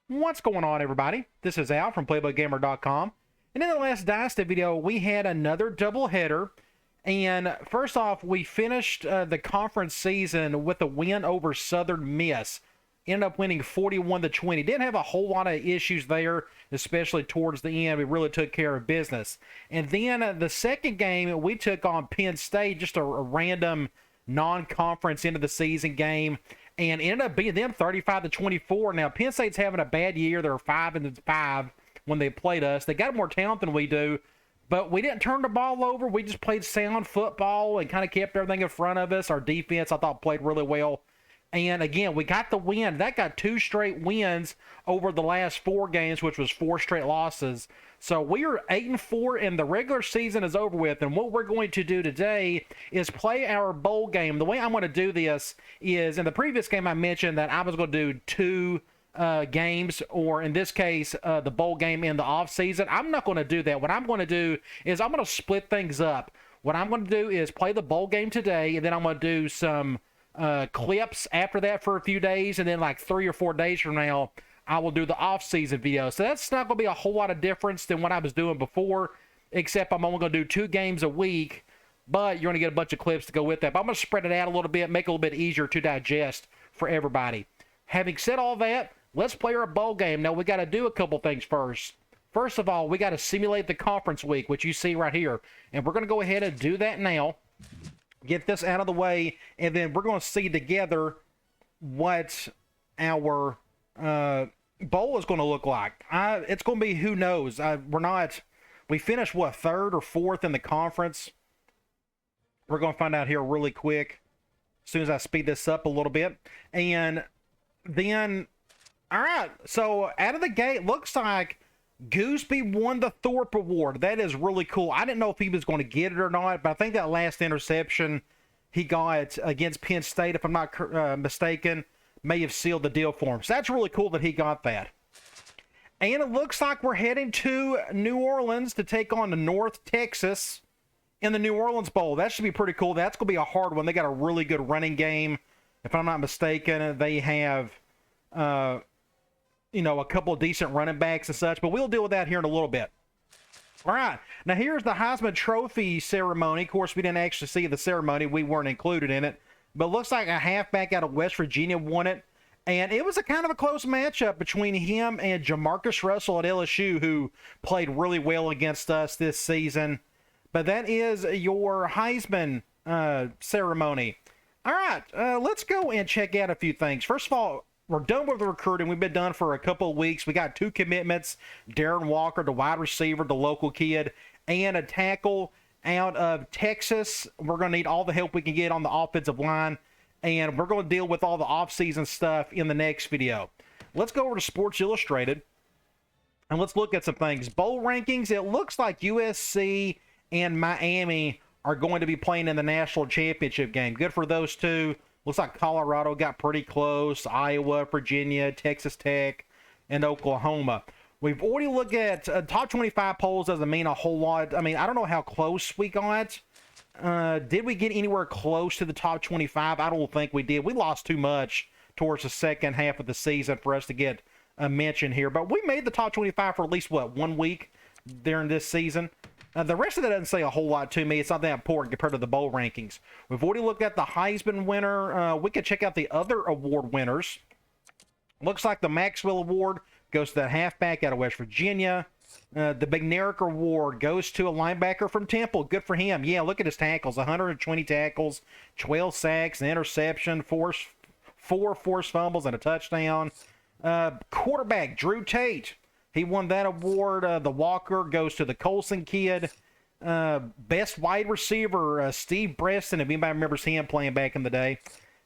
What's going on, everybody? This is Al from PlaybookGamer.com. And in the last Dynasty video, we had another doubleheader. And first off, we finished the conference season with a win over Southern Miss. Ended up winning 41-20. Didn't have a whole lot of issues there, especially towards the end. We really took care of business. And then the second game, we took on Penn State, just a random non-conference end of the season game, and ended up beating them 35-24. Now, Penn State's having a bad year. They're 5-5 when they played us. They got more talent than we do, but we didn't turn the ball over. We just played sound football and kind of kept everything in front of us. Our defense, I thought, played really well. And again, we got the win. That got 2 straight wins over the last 4 games, which was 4 straight losses. So we are 8-4, and the regular season is over with. And what we're going to do today is play our bowl game. The way I'm going to do this is, in the previous game I mentioned that I was going to do 2 games, or in this case, the bowl game in the off season. I'm not going to do that. What I'm going to do is I'm going to split things up. What I'm going to do is play the bowl game today, and then I'm going to do some clips after that for a few days, and then like 3 or 4 days from now I will do the off-season video. So that's not going to be a whole lot of difference than what I was doing before, except I'm only going to do 2 games a week, but you're going to get a bunch of clips to go with that. But I'm going to spread it out a little bit, make it a little bit easier to digest for everybody. Having said all that, let's play our bowl game. Now we got to do a couple things first. First of all, we got to simulate the conference week, which you see right here, and we're going to go ahead and do that now. Get this out of the way, and then we're going to see together what our bowl is going to look like. It's going to be, who knows. We finished, what, 3rd or 4th in the conference? We're going to find out here really quick as soon as I speed this up a little bit. And then, all right, so out of the gate, looks like Gooseby won the Thorpe Award. That is really cool. I didn't know if he was going to get it or not, but I think that last interception he got against Penn State, if I'm not mistaken, may have sealed the deal for him. So that's really cool that he got that. And it looks like we're heading to New Orleans to take on the North Texas in the New Orleans Bowl. That should be pretty cool. That's going to be a hard one. They got a really good running game. If I'm not mistaken, they have a couple of decent running backs and such, but we'll deal with that here in a little bit. All right, now here's the Heisman Trophy ceremony. Of course, we didn't actually see the ceremony. We weren't included in it, but it looks like a halfback out of West Virginia won it, and it was a kind of a close matchup between him and Jamarcus Russell at LSU, who played really well against us this season. But that is your Heisman ceremony. All right, let's go and check out a few things. First of all, we're done with the recruiting. We've been done for a couple of weeks. We got 2 commitments. Darren Walker, the wide receiver, the local kid, and a tackle out of Texas. We're going to need all the help we can get on the offensive line, and we're going to deal with all the offseason stuff in the next video. Let's go over to Sports Illustrated, and let's look at some things. Bowl rankings, it looks like USC and Miami are going to be playing in the national championship game. Good for those two. Looks like Colorado got pretty close. Iowa, Virginia, Texas Tech, and Oklahoma. We've already looked at top 25 polls. Doesn't mean a whole lot. I mean, I don't know how close we got. Did we get anywhere close to the top 25? I don't think we did. We lost too much towards the second half of the season for us to get a mention here. But we made the top 25 for at least, 1 week during this season. The rest of that doesn't say a whole lot to me. It's not that important compared to the bowl rankings. We've already looked at the Heisman winner. We could check out the other award winners. Looks like the Maxwell Award goes to that halfback out of West Virginia. The McNarick Award goes to a linebacker from Temple. Good for him. Yeah, look at his tackles. 120 tackles, 12 sacks, an interception, 4 forced fumbles, and a touchdown. Quarterback Drew Tate. He won that award. The Walker goes to the Colson kid. Best wide receiver, Steve Breston, if anybody remembers him playing back in the day.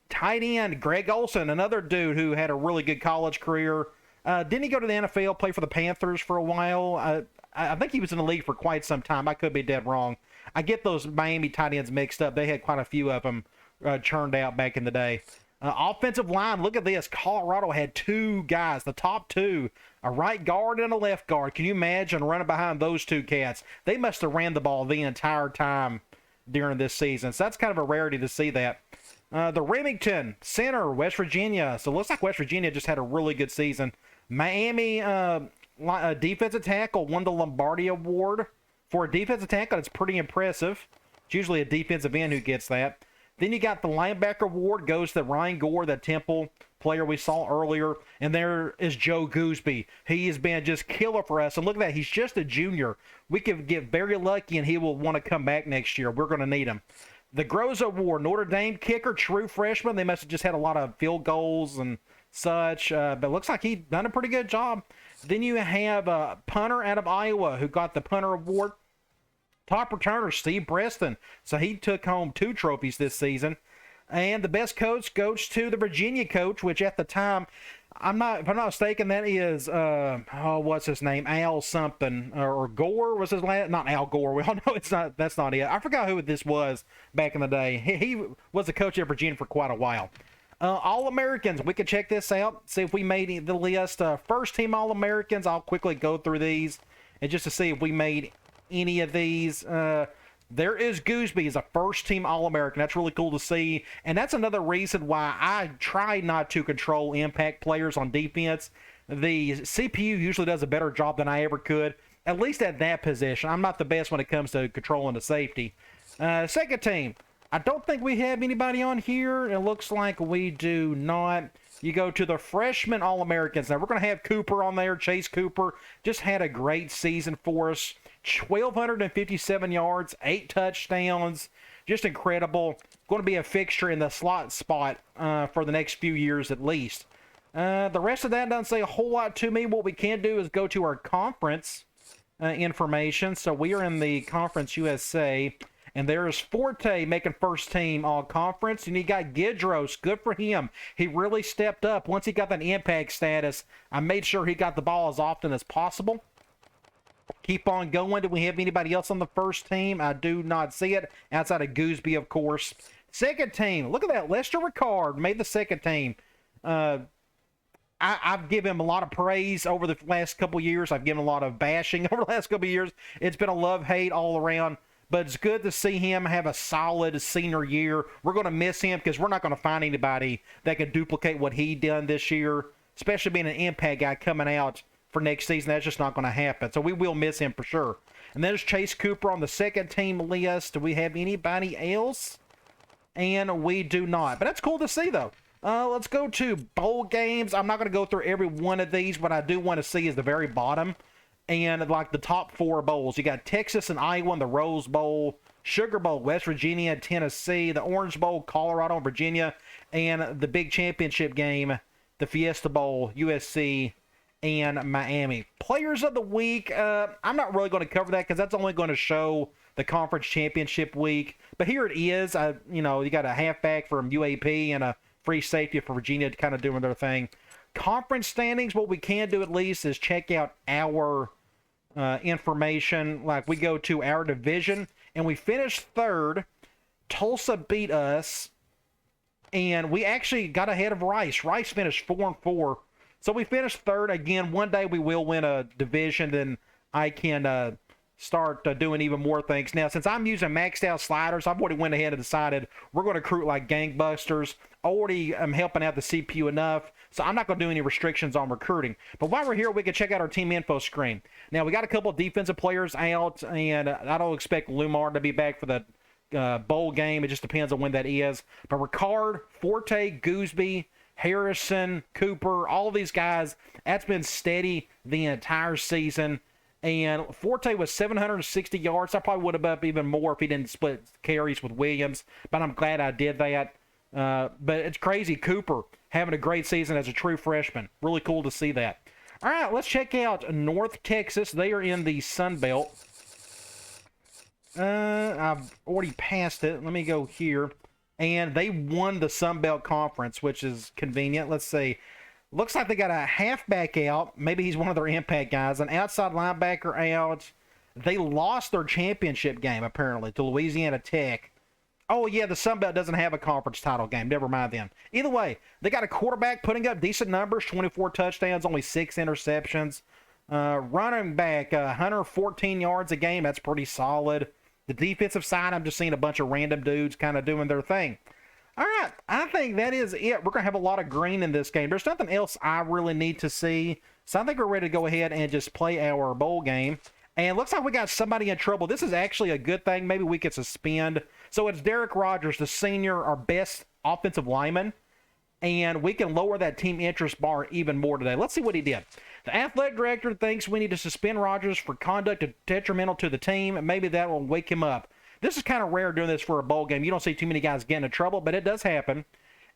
Tight end, Greg Olson, another dude who had a really good college career. Didn't he go to the NFL, play for the Panthers for a while? I think he was in the league for quite some time. I could be dead wrong. I get those Miami tight ends mixed up. They had quite a few of them churned out back in the day. Offensive line, look at this. Colorado had 2 guys, the top 2, a right guard and a left guard. Can you imagine running behind those 2 cats? They must have ran the ball the entire time during this season. So that's kind of a rarity to see that. The Remington Center, West Virginia. So it looks like West Virginia just had a really good season. Miami defensive tackle won the Lombardi Award. For a defensive tackle, it's pretty impressive. It's usually a defensive end who gets that. Then you got the linebacker award goes to Ryan Gore, the Temple player we saw earlier. And there is Joe Gooseby. He has been just killer for us. And look at that. He's just a junior. We could get very lucky and he will want to come back next year. We're going to need him. The Groza Award, Notre Dame kicker, true freshman. They must have just had a lot of field goals and such. But it looks like he's done a pretty good job. Then you have a punter out of Iowa who got the punter award. Top returner, Steve Preston. So he took home 2 trophies this season. And the best coach goes to the Virginia coach, which at the time, if I'm not mistaken, that is, what's his name? Al something. Or Gore was his last, not Al Gore. We all know that's not it. I forgot who this was back in the day. He was the coach at Virginia for quite a while. All-Americans, we can check this out, see if we made the list. First team All-Americans, I'll quickly go through these, and just to see if we made any of these. There is Gooseby as a first-team All-American. That's really cool to see, and that's another reason why I try not to control impact players on defense. The CPU usually does a better job than I ever could, at least at that position. I'm not the best when it comes to controlling the safety. Second team, I don't think we have anybody on here. It looks like we do not. You go to the freshman All-Americans. Now, we're going to have Cooper on there. Chase Cooper just had a great season for us. 1,257 yards, 8 touchdowns. Just incredible. Going to be a fixture in the slot spot for the next few years at least. The rest of that doesn't say a whole lot to me. What we can do is go to our conference information. So we are in the Conference USA. And there's Forte making first team all-conference. And you got Gidros. Good for him. He really stepped up. Once he got that impact status, I made sure he got the ball as often as possible. Keep on going. Do we have anybody else on the first team? I do not see it. Outside of Gooseby, of course. Second team. Look at that. Lester Ricard made the second team. I've given him a lot of praise over the last couple years. I've given him a lot of bashing over the last couple years. It's been a love-hate all around. But it's good to see him have a solid senior year. We're going to miss him because we're not going to find anybody that can duplicate what he done this year, especially being an impact guy coming out for next season. That's just not going to happen. So we will miss him for sure. And there's Chase Cooper on the second team list. Do we have anybody else? And we do not. But that's cool to see, though. Let's go to bowl games. I'm not going to go through every one of these. What I do want to see is the very bottom. And like the top 4 bowls. You got Texas and Iowa in the Rose Bowl, Sugar Bowl, West Virginia, Tennessee, the Orange Bowl, Colorado and Virginia, and the big championship game, the Fiesta Bowl, USC and Miami. Players of the week, I'm not really going to cover that because that's only going to show the conference championship week. But here it is. You got a halfback from UAP and a free safety for Virginia kind of doing their thing. Conference standings, what we can do at least is check out our information. Like we go to our division and we finished third. Tulsa beat us and we actually got ahead of Rice. Rice finished 4-4. So we finished third. Again, one day we will win a division, then I can start doing even more things. Now, since I'm using maxed out sliders, I've already went ahead and decided we're going to recruit like gangbusters. Already am helping out the CPU enough, so I'm not going to do any restrictions on recruiting. But while we're here, we can check out our team info screen. Now, we got a couple of defensive players out, and I don't expect Lumar to be back for the bowl game. It just depends on when that is. But Ricard, Forte, Gooseby, Harrison, Cooper, all these guys, that's been steady the entire season. And Forte was 760 yards. I probably would have up even more if he didn't split carries with Williams, but I'm glad I did that. But it's crazy. Cooper having a great season as a true freshman. Really cool to see that. All right, let's check out North Texas. They are in the Sun Belt. I've already passed it. Let me go here. And they won the Sun Belt Conference, which is convenient. Let's see. Looks like they got a halfback out. Maybe he's one of their impact guys. An outside linebacker out. They lost their championship game, apparently, to Louisiana Tech. Oh, yeah, the Sun Belt doesn't have a conference title game. Never mind them. Either way, they got a quarterback putting up decent numbers, 24 touchdowns, only 6 interceptions. Running back, 114 yards a game. That's pretty solid. The defensive side, I'm just seeing a bunch of random dudes kind of doing their thing. All right, I think that is it. We're going to have a lot of green in this game. There's nothing else I really need to see. So I think we're ready to go ahead and just play our bowl game. And looks like we got somebody in trouble. This is actually a good thing. Maybe we could suspend. So it's Derek Rogers, the senior, our best offensive lineman. And we can lower that team interest bar even more today. Let's see what he did. The athletic director thinks we need to suspend Rogers for conduct detrimental to the team. And maybe that will wake him up. This is kind of rare doing this for a bowl game. You don't see too many guys get into trouble, but it does happen.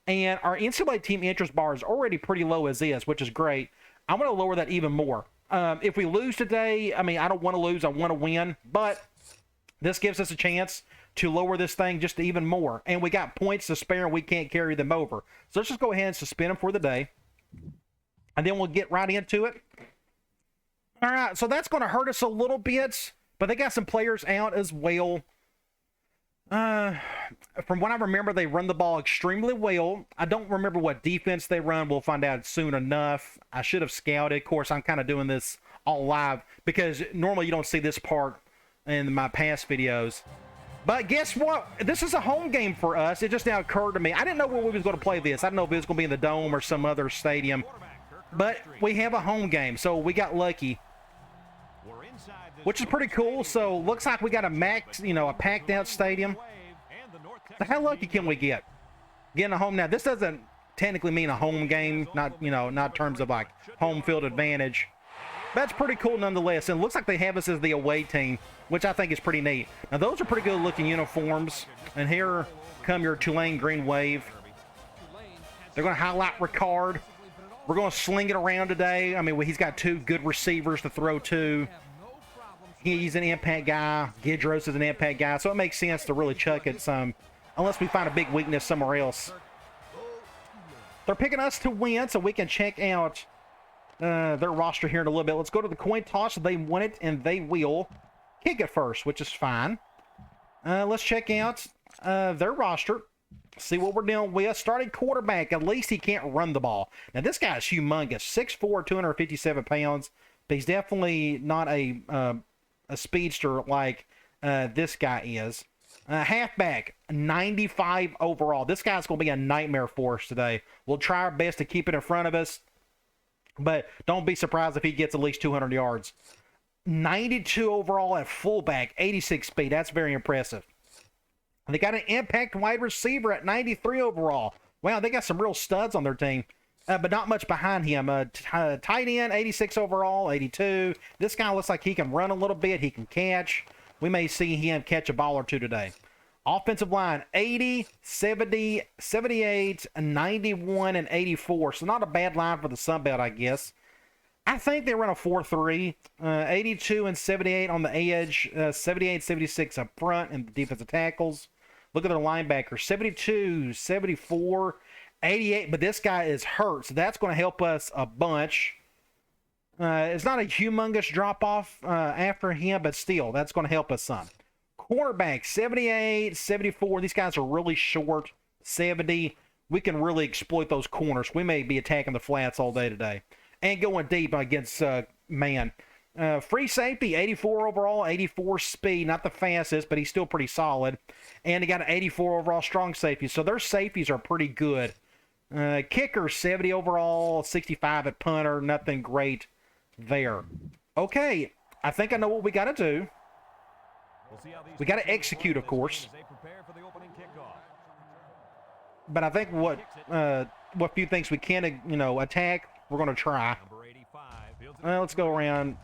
And our NCAA team interest bar is already pretty low as is, which is great. I'm going to lower that even more. If we lose today, I mean, I don't want to lose. I want to win. But this gives us a chance to lower this thing just even more. And we got points to spare, and we can't carry them over. So let's just go ahead and suspend them for the day. And then we'll get right into it. All right, so that's going to hurt us a little bit. But they got some players out as well. From what I remember, they run the ball extremely well. I don't remember what defense they run. We'll find out soon enough. I should have scouted. Of course, I'm kind of doing this all live because normally you don't see this part in my past videos. But guess what? This is a home game for us. It just now occurred to me. I didn't know where we was going to play this. I didn't know if it was going to be in the Dome or some other stadium. But we have a home game, so we got lucky, which is pretty cool. So looks like we got a packed out stadium. How lucky can we get? Getting a home now. This doesn't technically mean a home game, not in terms of like home field advantage. That's pretty cool nonetheless. And it looks like they have us as the away team, which I think is pretty neat. Now those are pretty good looking uniforms. And here come your Tulane Green Wave. They're going to highlight Ricard. We're going to sling it around today. I mean, he's got two good receivers to throw to. He's an impact guy. Gidros is an impact guy. So it makes sense to really chuck it some, unless we find a big weakness somewhere else. They're picking us to win, so we can check out their roster here in a little bit. Let's go to the coin toss. They want it, and they will kick it first, which is fine. Let's check out their roster. See what we're dealing with. Starting quarterback, at least he can't run the ball. Now, this guy is humongous. 6'4", 257 pounds. But he's definitely not a speedster like this guy is. Halfback, 95 overall. This guy's going to be a nightmare for us today. We'll try our best to keep it in front of us. But don't be surprised if he gets at least 200 yards. 92 overall at fullback, 86 speed. That's very impressive. They got an impact wide receiver at 93 overall. Wow, they got some real studs on their team. But not much behind him. Tight end, 86 overall, 82. This guy looks like he can run a little bit. He can catch. We may see him catch a ball or two today. Offensive line, 80, 70, 78, 91, and 84. So not a bad line for the Sun Belt, I guess. I think they run a 4-3. 82 and 78 on the edge. 78, 76 up front and the defensive tackles. Look at their linebackers. 72, 74, 88. But this guy is hurt, so that's going to help us a bunch. It's not a humongous drop-off after him, but still, that's going to help us some. Quarterback, 78, 74. These guys are really short. 70. We can really exploit those corners. We may be attacking the flats all day today. And going deep against man. Free safety, 84 overall, 84 speed. Not the fastest, but he's still pretty solid. And he got an 84 overall strong safety. So their safeties are pretty good. Kicker, 70 overall, 65 at punter. Nothing great there. Okay, I think I know what we got to do. We got to execute, of course. But I think what few things we can, attack, we're going to try. Let's go around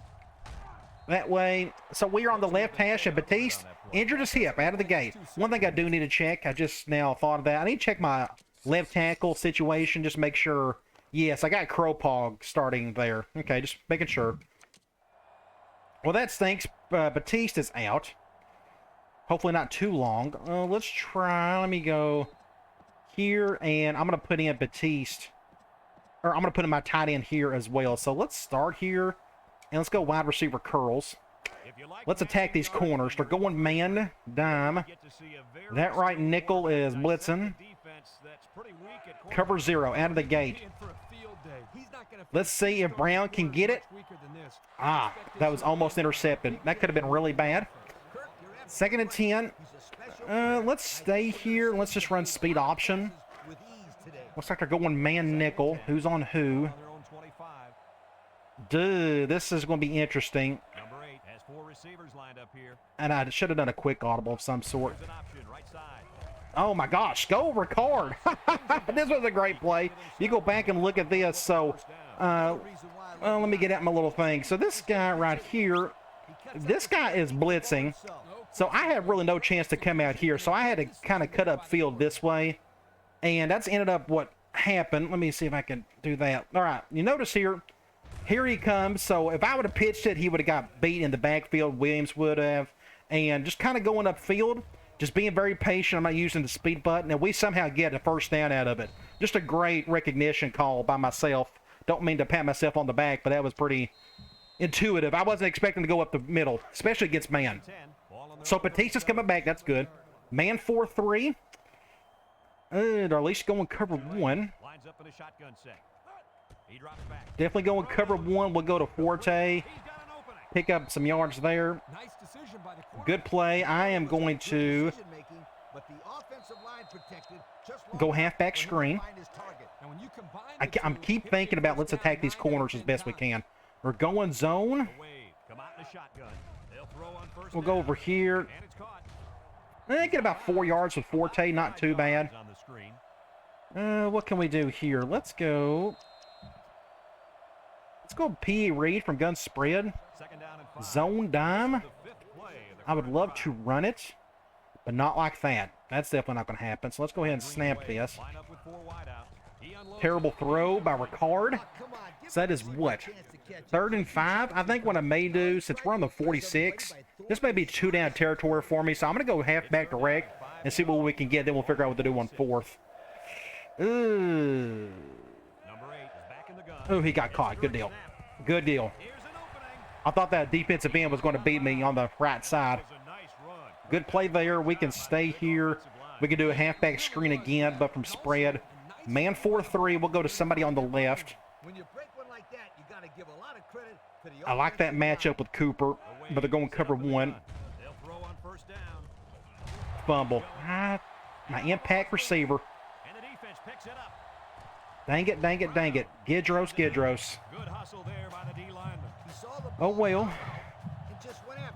that way. So we are on the left hash, and Batiste injured his hip out of the gate. One thing I do need to check, I just now thought of that. I need to check my left tackle situation, just make sure. Yes, I got Cropog starting there. Okay, just making sure. Well, that stinks. Batiste is out. Hopefully not too long. Let's try. Let me go here, and I'm going to put in Batiste. Or I'm going to put in my tight end here as well. So let's start here, and let's go wide receiver curls. Let's attack these corners. They're going man, dime. That right nickel is blitzing. Cover zero out of the gate. Let's see if Brown can get it. Ah, that was almost intercepted. That could have been really bad. 2nd and 10. Let's stay here. Let's just run speed option. Looks like they're going man nickel. Who's on who? Dude, this is going to be interesting. Number 8 has 4 receivers lined up here. And I should have done a quick audible of some sort. There's an option right side. Oh my gosh, go Ricard. This was a great play. You go back and look at this. So, well, let me get out my little thing. So this guy right here, this guy is blitzing. So I have really no chance to come out here. So I had to kind of cut up field this way. And that's ended up what happened. Let me see if I can do that. All right, you notice here he comes. So if I would have pitched it, he would have got beat in the backfield. Williams would have. And just kind of going upfield. Just being very patient. I'm not using the speed button. And we somehow get a first down out of it. Just a great recognition call by myself. Don't mean to pat myself on the back, but that was pretty intuitive. I wasn't expecting to go up the middle, especially against man. So Batista's coming back. That's good. Man 4-3. They're at least going cover 1. Lines up in a shotgun set. He drops back. Definitely going cover 1. We'll go to Forte. Pick up some yards there. Good play. I am going to go halfback screen. I'm keep thinking about let's attack these corners as best we can. We're going zone. We'll go over here. Get about 4 yards with Forte. Not too bad. What can we do here? Let's go P.E. Reed from gun spread. Zone dime. I would love to run it, but not like that. That's definitely not going to happen. So let's go ahead and snap this. Terrible throw by Ricard. So that is what? 3rd and 5? I think what I may do, since we're on the 46, this may be 2 down territory for me. So I'm going to go halfback direct and see what we can get. Then we'll figure out what to do on 4th. Ooh. Oh, he got caught. Good deal. Good deal. I thought that defensive end was going to beat me on the right side. Good play there. We can stay here. We can do a halfback screen again, but from spread. Man 4-3. We'll go to somebody on the left. I like that matchup with Cooper, but they're going cover 1. Fumble. My impact receiver. Dang it, dang it, dang it. Gidros. Oh, well.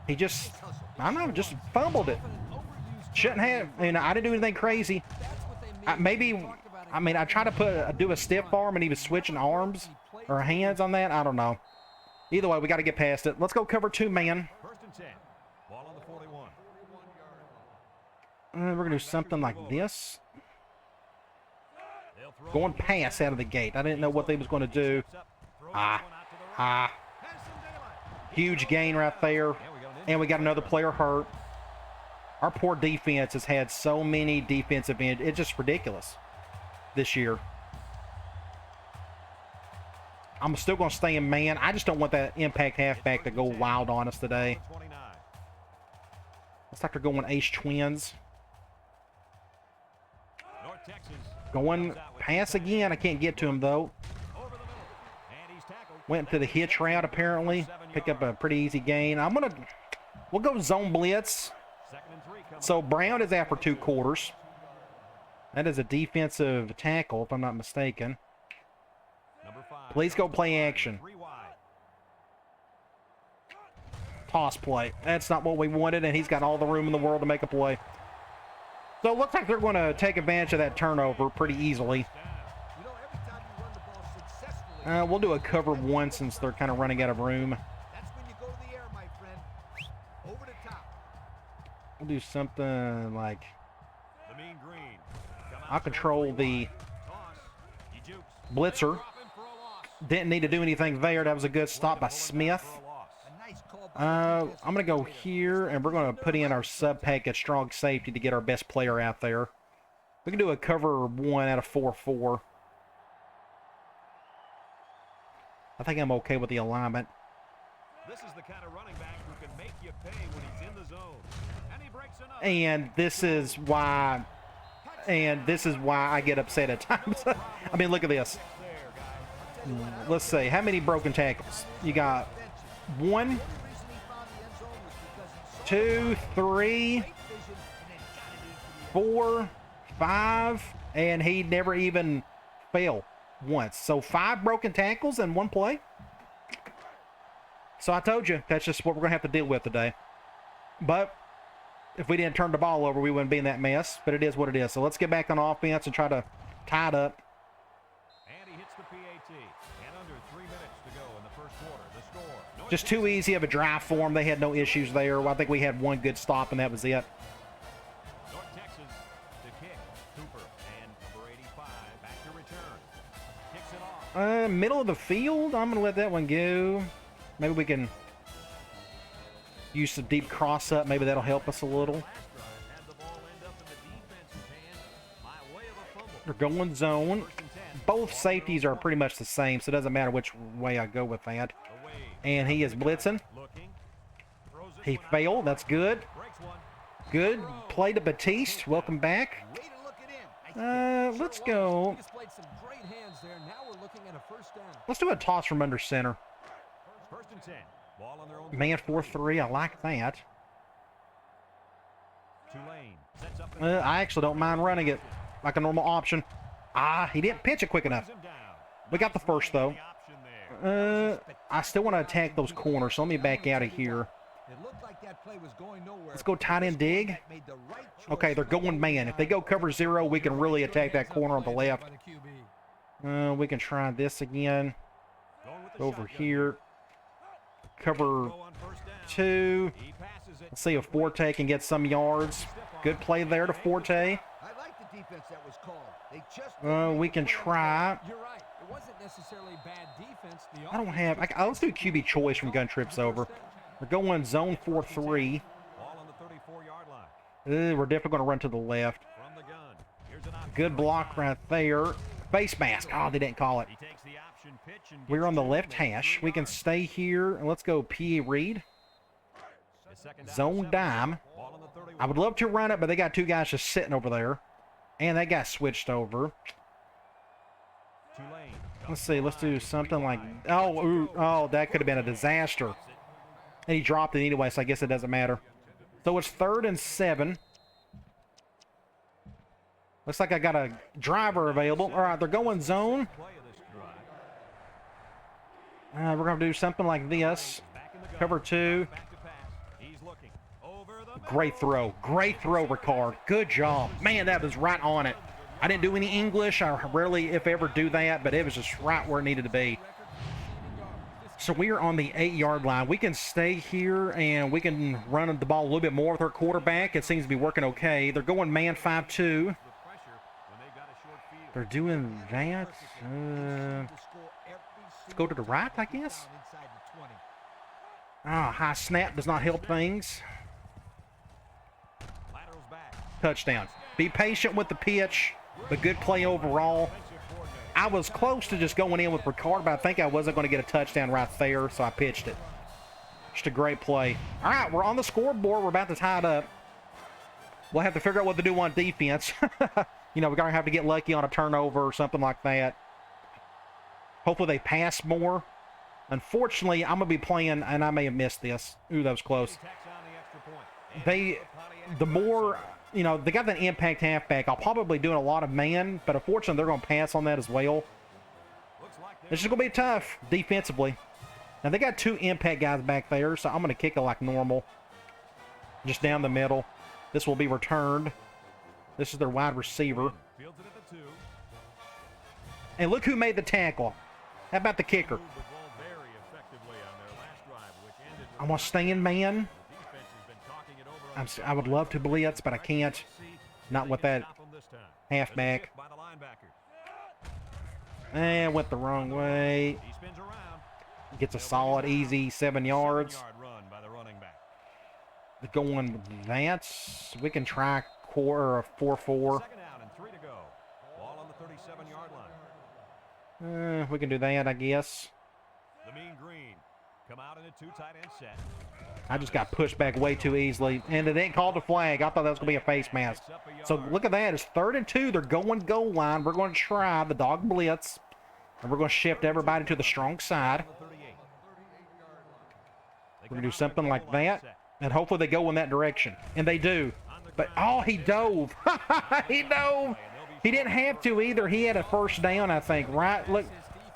He just, I don't know, just fumbled it. Shouldn't have. I didn't do anything crazy. I tried to do a stiff arm and he was switching arms or hands on that. I don't know. Either way, we got to get past it. Let's go cover 2 man. Ball on the 41. We're going to do something like this. Going pass out of the gate. I didn't know what they was going to do. Huge gain right there. And we got another player hurt. Our poor defense has had so many defensive ends. It's just ridiculous this year. I'm still going to stay in man. I just don't want that impact halfback to go wild on us today. Looks like they're going ace twins. Going pass again. I can't get to him, though. Went to the hitch route, apparently. Pick up a pretty easy gain. We'll go zone blitz. So Brown is out for 2 quarters. That is a defensive tackle, if I'm not mistaken. Please go play action. Toss play. That's not what we wanted, and he's got all the room in the world to make a play. So it looks like they're going to take advantage of that turnover pretty easily. We'll do a cover 1 since they're kind of running out of room. We'll do something like... I'll control the blitzer. Didn't need to do anything there. That was a good stop by Smith. I'm going to go here, and we're going to put in our sub-pack at strong safety to get our best player out there. We can do a cover 1 out of 4-4. I think I'm okay with the alignment. This is the kind of running back who can make you pay when he's in the zone. And he breaks another. And this is why I get upset at times. I mean, look at this. Let's see, how many broken tackles? You got 1, 2, 3, 4, 5, and he never even fell once. So 5 broken tackles in one play. So I told you, that's just what we're going to have to deal with today. But if we didn't turn the ball over, we wouldn't be in that mess. But it is what it is. So let's get back on offense and try to tie it up. And he hits the PAT. And under 3 minutes to go in the first quarter. The score. North Just too easy of a drive for them. They had no issues there. Well, I think we had one good stop, and that was it. North Texas to kick. Cooper and number 85 back to return. Kicks it off. Middle of the field. I'm going to let that one go. Maybe we can use some deep cross up. Maybe that'll help us a little. They're going zone. Both safeties are pretty much the same, so it doesn't matter which way I go with that. And he is blitzing. He failed. That's good. Good play to Batiste. Welcome back. Let's go. Let's do a toss from under center. First and 10. Ball on their own. Man 4-3. I like that. Tulane sets up I actually don't mind running it like a normal option. He didn't pitch it quick enough. We got the first, though. I still want to attack those corners, so let me back out of here. Let's go tight end dig. Okay, they're going man. If they go cover 0, we can really attack that corner on the left. We can try this again. Over here. Cover 2. Let's see if Forte can get some yards. Good play there to Forte. We can try. I don't have. Let's do QB choice from gun trips over. We're going zone 4-3. We're definitely going to run to the left. Good block right there. Face mask. Oh, they didn't call it. We're on the left hash. We can stay here. And let's go PA read. Zone dime. I would love to run it, but they got 2 guys just sitting over there. And that guy switched over. Let's see. Let's do something like... Oh, that could have been a disaster. And he dropped it anyway, so I guess it doesn't matter. So it's 3rd and 7. Looks like I got a driver available. All right, they're going zone. We're going to do something like this. Cover 2. Great throw. Great throw, Ricard. Good job. Man, that was right on it. I didn't do any English. I rarely, if ever, do that, but it was just right where it needed to be. So we are on the 8-yard line. We can stay here, and we can run the ball a little bit more with our quarterback. It seems to be working okay. They're going man 5-2. They're doing that. Let's go to the right, I guess. High snap does not help things. Touchdown. Be patient with the pitch, but good play overall. I was close to just going in with Ricard, but I think I wasn't going to get a touchdown right there, so I pitched it. Just a great play. All right, we're on the scoreboard. We're about to tie it up. We'll have to figure out what to do on defense. You know, we're going to have to get lucky on a turnover or something like that. Hopefully they pass more. Unfortunately, I'm going to be playing, and I may have missed this. Ooh, that was close. The more... You know, they got that impact halfback. I'll probably do a lot of man, but unfortunately they're going to pass on that as well. It's just going to be tough defensively. Now, they got 2 impact guys back there, so I'm going to kick it like normal. Just down the middle. This will be returned. This is their wide receiver. And look who made the tackle. How about the kicker? I'm going to stay in man. I would love to blitz, but I can't. Not with that halfback. And went the wrong way. Gets a solid, easy 7 yards. Going with that. We can try quarter of 4-4. We can do that, I guess. Come out in a 2 tight end set. I just got pushed back way too easily, and they didn't call the flag. I thought that was going to be a face mask. So look at that. It's 3rd and 2. They're going goal line. We're going to try the dog blitz, and we're going to shift everybody to the strong side. We're going to do something like that, and hopefully they go in that direction. And they do. But, oh, he dove. He dove. He didn't have to either. He had a first down, I think, right? Look.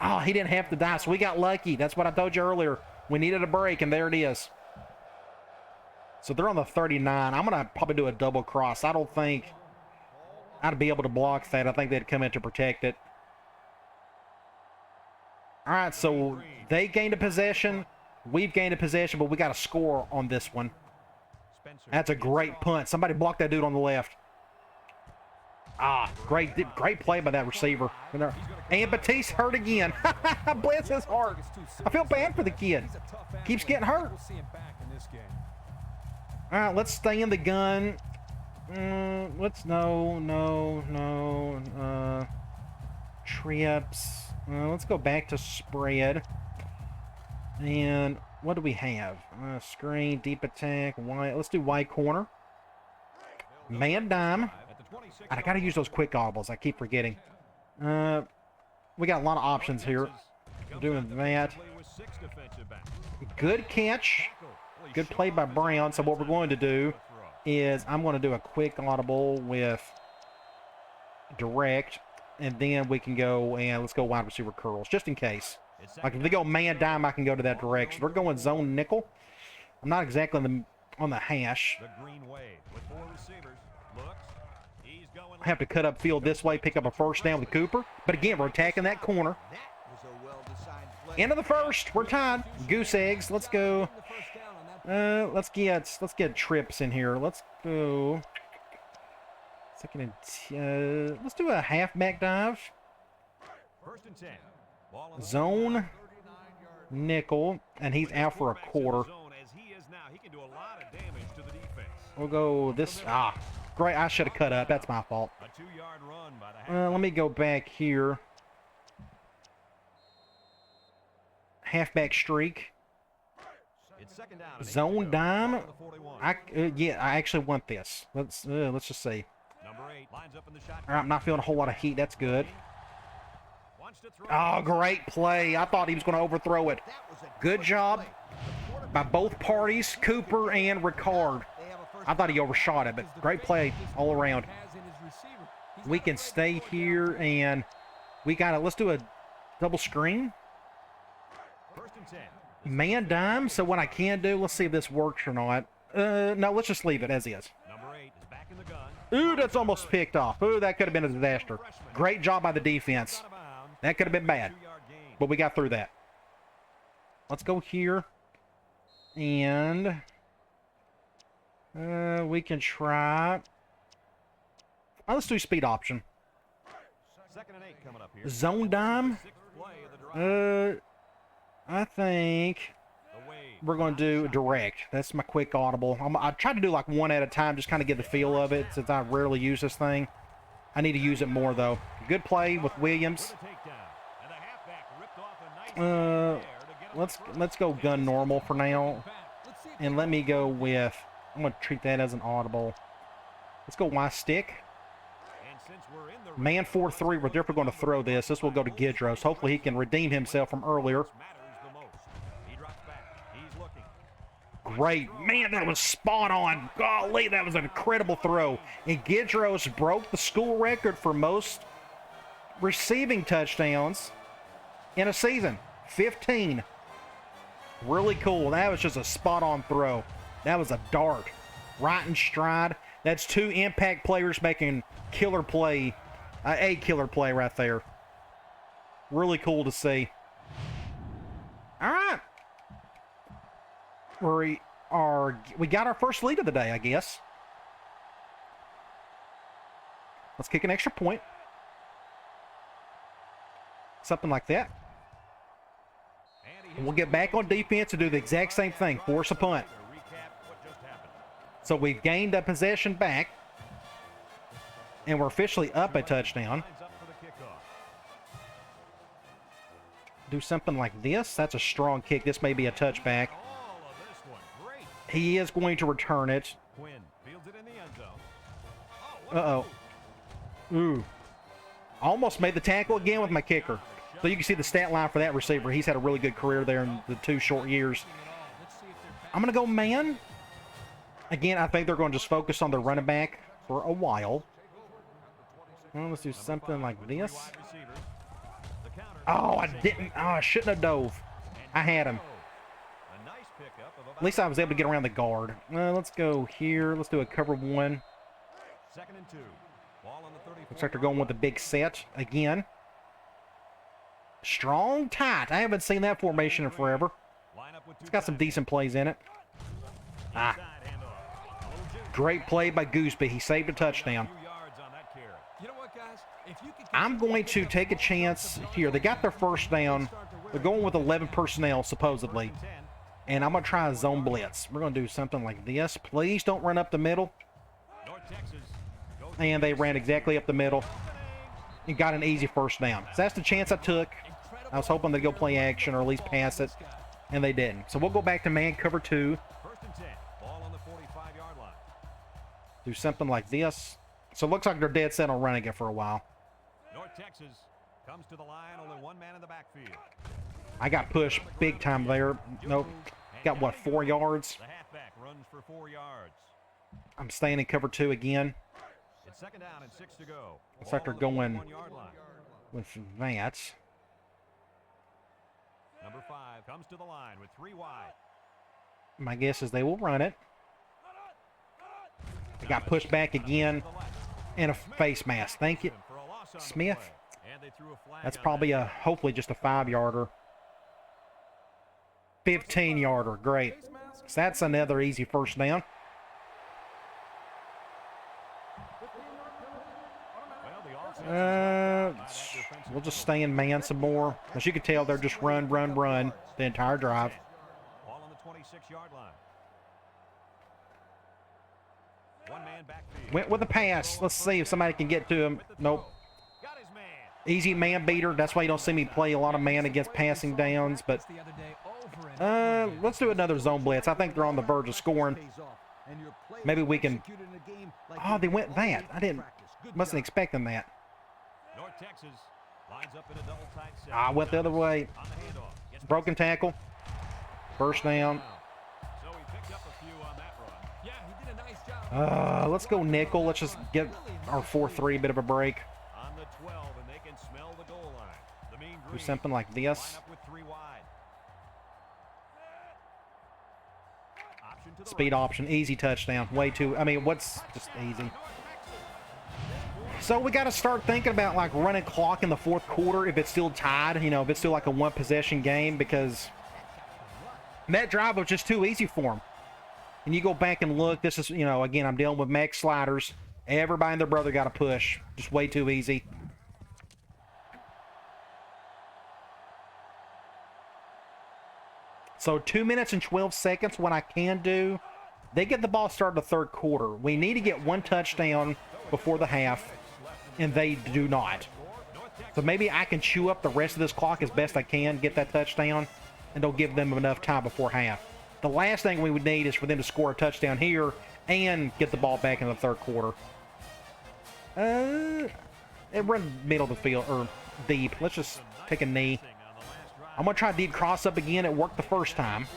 Oh, he didn't have to die, so we got lucky. That's what I told you earlier. We needed a break, and there it is. So they're on the 39. I'm going to probably do a double cross. I don't think I'd be able to block that. I think they'd come in to protect it. All right, so they gained a possession. We've gained a possession, but we got to score on this one. That's a great punt. Somebody blocked that dude on the left. Ah, great play by that receiver. And Batiste hurt again. Bless his heart. I feel bad for the kid. Keeps getting hurt. All right, let's stay in the gun. Trips. Let's go back to spread. And what do we have? Screen, deep attack, wide. Let's do wide corner. Man dime. I got to use those quick audibles. I keep forgetting. We got a lot of options here. Doing that. Good catch. Good play by Brown. So what we're going to do is I'm going to do a quick audible with direct. And then we can go and let's go wide receiver curls, just in case. Like if they go man dime, I can go to that direction. We're going zone nickel. I'm not exactly on the hash. I have to cut up field this way, pick up a first down with Cooper. But again, we're attacking that corner. End of the first. We're tied. Goose eggs. Let's go. Let's get trips in here. Let's go. Second and let's do a halfback dive. Zone nickel, and he's out for a quarter. We'll go this. Great. I should have cut up. That's my fault. Let me go back here. Halfback streak. Zone dime. Yeah, I actually want this. Let's just see. All right, I'm not feeling a whole lot of heat. That's good. Oh, great play. I thought he was going to overthrow it. Good job by both parties, Cooper and Ricard. I thought he overshot it, but great play all around. We can stay here, and we got to, let's do a double screen. Man dime, so what I can do, let's see if this works or not. No, let's just leave it as is. Ooh, that's almost picked off. Ooh, that could have been a disaster. Great job by the defense. That could have been bad, but we got through that. Let's go here, and we can try. Let's do speed option. Zone dime. I think we're going to do direct. That's my quick audible. I try to do like one at a time, just kind of get the feel of it, since I rarely use this thing. I need to use it more, though. Good play with Williams. Let's go gun normal for now. And let me go with, I'm going to treat that as an audible. Let's go Y stick. Man 4-3, we're definitely going to throw this. This will go to Gidros. Hopefully he can redeem himself from earlier. Great. Man, that was spot on. Golly, that was an incredible throw. And Gidros broke the school record for most receiving touchdowns in a season. 15. Really cool. That was just a spot-on throw. That was a dart. Right in stride. That's two impact players making killer play. A killer play right there. Really cool to see. All right. We got our first lead of the day, I guess. Let's kick an extra point. Something like that. And we'll get back on defense and do the exact same thing. Force a punt. So we've gained a possession back. And we're officially up a touchdown. Do something like this. That's a strong kick. This may be a touchback. He is going to return it. Uh-oh. Ooh. Almost made the tackle again with my kicker. So you can see the stat line for that receiver. He's had a really good career there in the 2 short years. I'm going to go man. Again, I think they're going to just focus on their running back for a while. Well, let's do something like this. Oh, I didn't. Oh, I shouldn't have dove. I had him. At least I was able to get around the guard. Let's go here. Let's do a cover 1. 2nd and 2. Ball on the 34. Looks like they're going with the big set again. Strong tight. I haven't seen that formation in forever. It's got some decent plays in it. Great play by Gooseby. He saved a touchdown. I'm going to take a chance here. They got their first down. They're going with 11 personnel, supposedly. And I'm going to try a zone blitz. We're going to do something like this. Please don't run up the middle. And they ran exactly up the middle and got an easy first down. So that's the chance I took. I was hoping they'd go play action or at least pass it, and they didn't. So we'll go back to man cover 2. 1st and 10. Ball on the 45-yard line. Do something like this. So it looks like they're dead set on running it for a while. North Texas comes to the line, only one man in the backfield. I got pushed big time there. Nope. Got, what, 4 yards? The halfback runs for 4 yards. I'm staying in cover 2 again. It's 2nd down and 6 to go. Looks like they're going with that. Number 5 comes to the line with 3 wide. My guess is they will run it. They got pushed back again. And a face mask. Thank you, Smith. That's probably hopefully just a 5-yarder. 15-yarder. Great. So that's another easy first down. We'll just stay in man some more. As you can tell, they're just run the entire drive. Ball on the 26-yard line. One man backfield. Went with a pass. Let's see if somebody can get to him. Nope. Got his man. Easy man beater. That's why you don't see me play a lot of man against passing downs. But let's do another zone blitz. I think they're on the verge of scoring. Maybe we can. Oh, they went that. Wasn't expecting that. North Texas lines up in a double tight set. I went the other way. On the handoff. Gets Broken tackle. First down. So he picked up a few on that run. Yeah, he did a nice job. Let's go nickel. Let's just get our 4-3 bit of a break. On the 12, and they can smell the goal line. The mean green Do something like this. line up with 3 wide. Option to the Speed right. option. Easy touchdown. Way too. I mean, what's just easy? So we got to start thinking about like running clock in the 4th quarter if it's still tied, you know, if it's still like a 1-possession game, because that drive was just too easy for them. And you go back and look, this is, you know, again, I'm dealing with max sliders. Everybody and their brother got to push. Just way too easy. So 2 minutes and 12 seconds, what I can do, they get the ball started the 3rd quarter. We need to get 1 touchdown before the half. And they do not. So maybe I can chew up the rest of this clock as best I can, get that touchdown, and don't give them enough time before half. The last thing we would need is for them to score a touchdown here and get the ball back in the 3rd quarter. It run middle of the field, or deep. Let's just take a knee. I'm going to try deep cross up again. It worked the first time.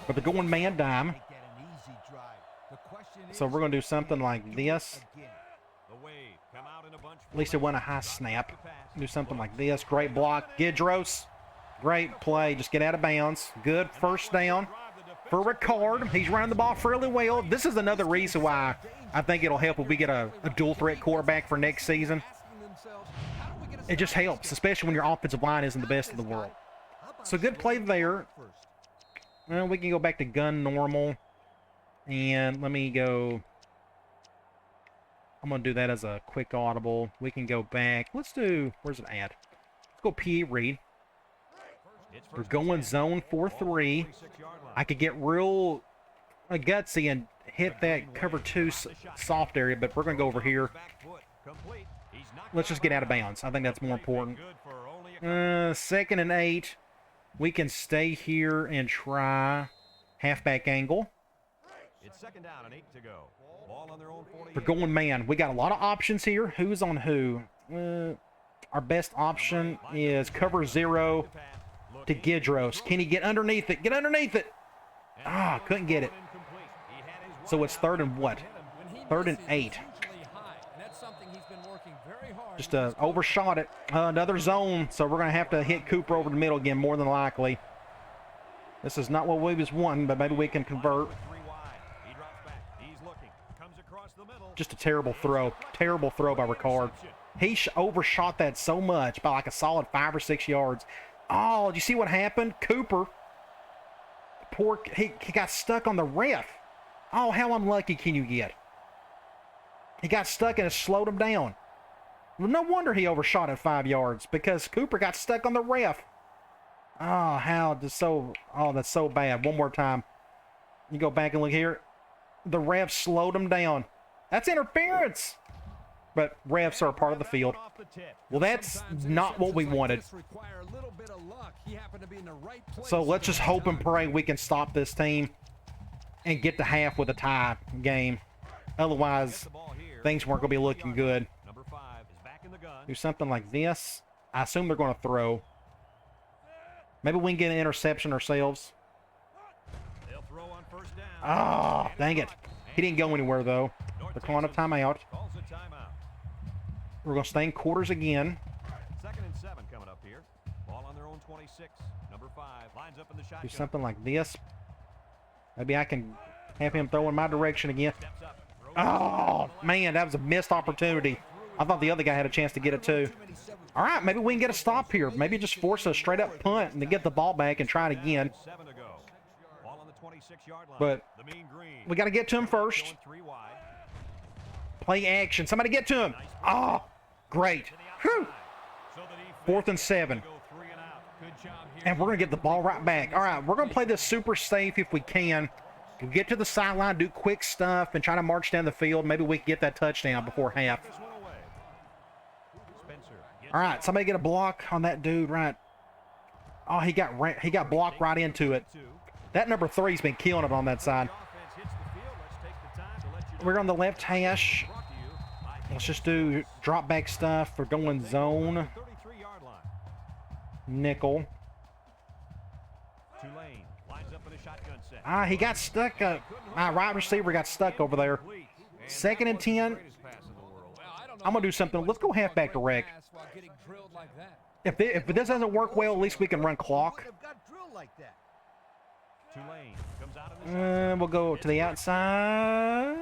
But they're going man dime. So we're going to do something like this. At least it went a high snap. Do something like this. Great block. Gidros. Great play. Just get out of bounds. Good first down for Ricard. He's running the ball fairly well. This is another reason why I think it'll help if we get a dual threat quarterback for next season. It just helps, especially when your offensive line isn't the best in the world. So good play there. Well, we can go back to gun normal. And let me go. I'm going to do that as a quick audible. We can go back. Let's do, where's it at? Let's go P. Reed. We're going zone 4-3. I could get real gutsy and hit that cover 2 soft area, but we're going to go over here. Let's just get out of bounds. I think that's more important. 2nd and 8. We can stay here and try halfback angle. It's 2nd down and 8 to go. Ball on their own 48. We're going man. We got a lot of options here. Who's on who? Our best option is cover 0 to Gidros. Can he get underneath it? Get underneath it. Ah, couldn't get it. So it's 3rd and what? 3rd and 8. Just overshot it. Another zone. So we're going to have to hit Cooper over the middle again, more than likely. This is not what we was wanting, but maybe we can convert. Three wide. He drops back. He's looking. Comes across the middle. Just a terrible throw. Terrible throw by Ricard. He overshot that so much by like a solid 5 or 6 yards. Oh, did you see what happened? Cooper, he got stuck on the ref. Oh, how unlucky can you get? He got stuck and it slowed him down. Well, no wonder he overshot at 5 yards because Cooper got stuck on the ref. Oh, that's so bad. One more time. You go back and look here. The ref slowed him down. That's interference. But refs are a part of the field. Well, that's not what we wanted. So let's just hope and pray we can stop this team and get to half with a tie game. Otherwise, things weren't going to be looking good. Do something like this. I assume they're going to throw. Maybe we can get an interception ourselves. Oh, dang it. He didn't go anywhere, though. They're calling a timeout. We're going to stay in quarters again. 2nd and 7 coming up here. Ball on their own 26. Number 5 lines up in the shotgun. Do something like this. Maybe I can have him throw in my direction again. Oh, man, that was a missed opportunity. I thought the other guy had a chance to get it too. All right, maybe we can get a stop here. Maybe just force a straight-up punt and then get the ball back and try it again. But we got to get to him first. Play action. Somebody get to him. Oh, great. Whew. 4th and 7. And we're going to get the ball right back. All right, we're going to play this super safe if we can. We'll get to the sideline, do quick stuff, and try to march down the field. Maybe we can get that touchdown before half. All right, somebody get a block on that dude, right? Oh, he got blocked right into it. That number 3's been killing it on that side. We're on the left hash. Let's just do drop back stuff. We're going zone. Nickel. Tulane lines up in a shotgun set. Ah, he got stuck. My right receiver got stuck over there. 2nd and 10. I'm going to do something. Let's go halfback direct. If this doesn't work well, at least we can run clock. We'll go to the outside.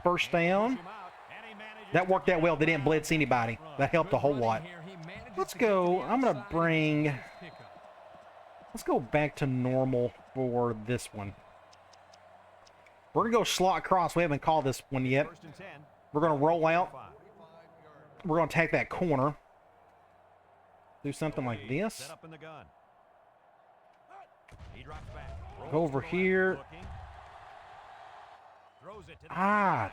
First down. That worked out well. They didn't blitz anybody. That helped a whole lot. Let's go. I'm going to bring... Let's go back to normal for this one. We're going to go slot cross. We haven't called this one yet. We're going to roll out. We're going to attack that corner. Do something like this. Go over here. Ah.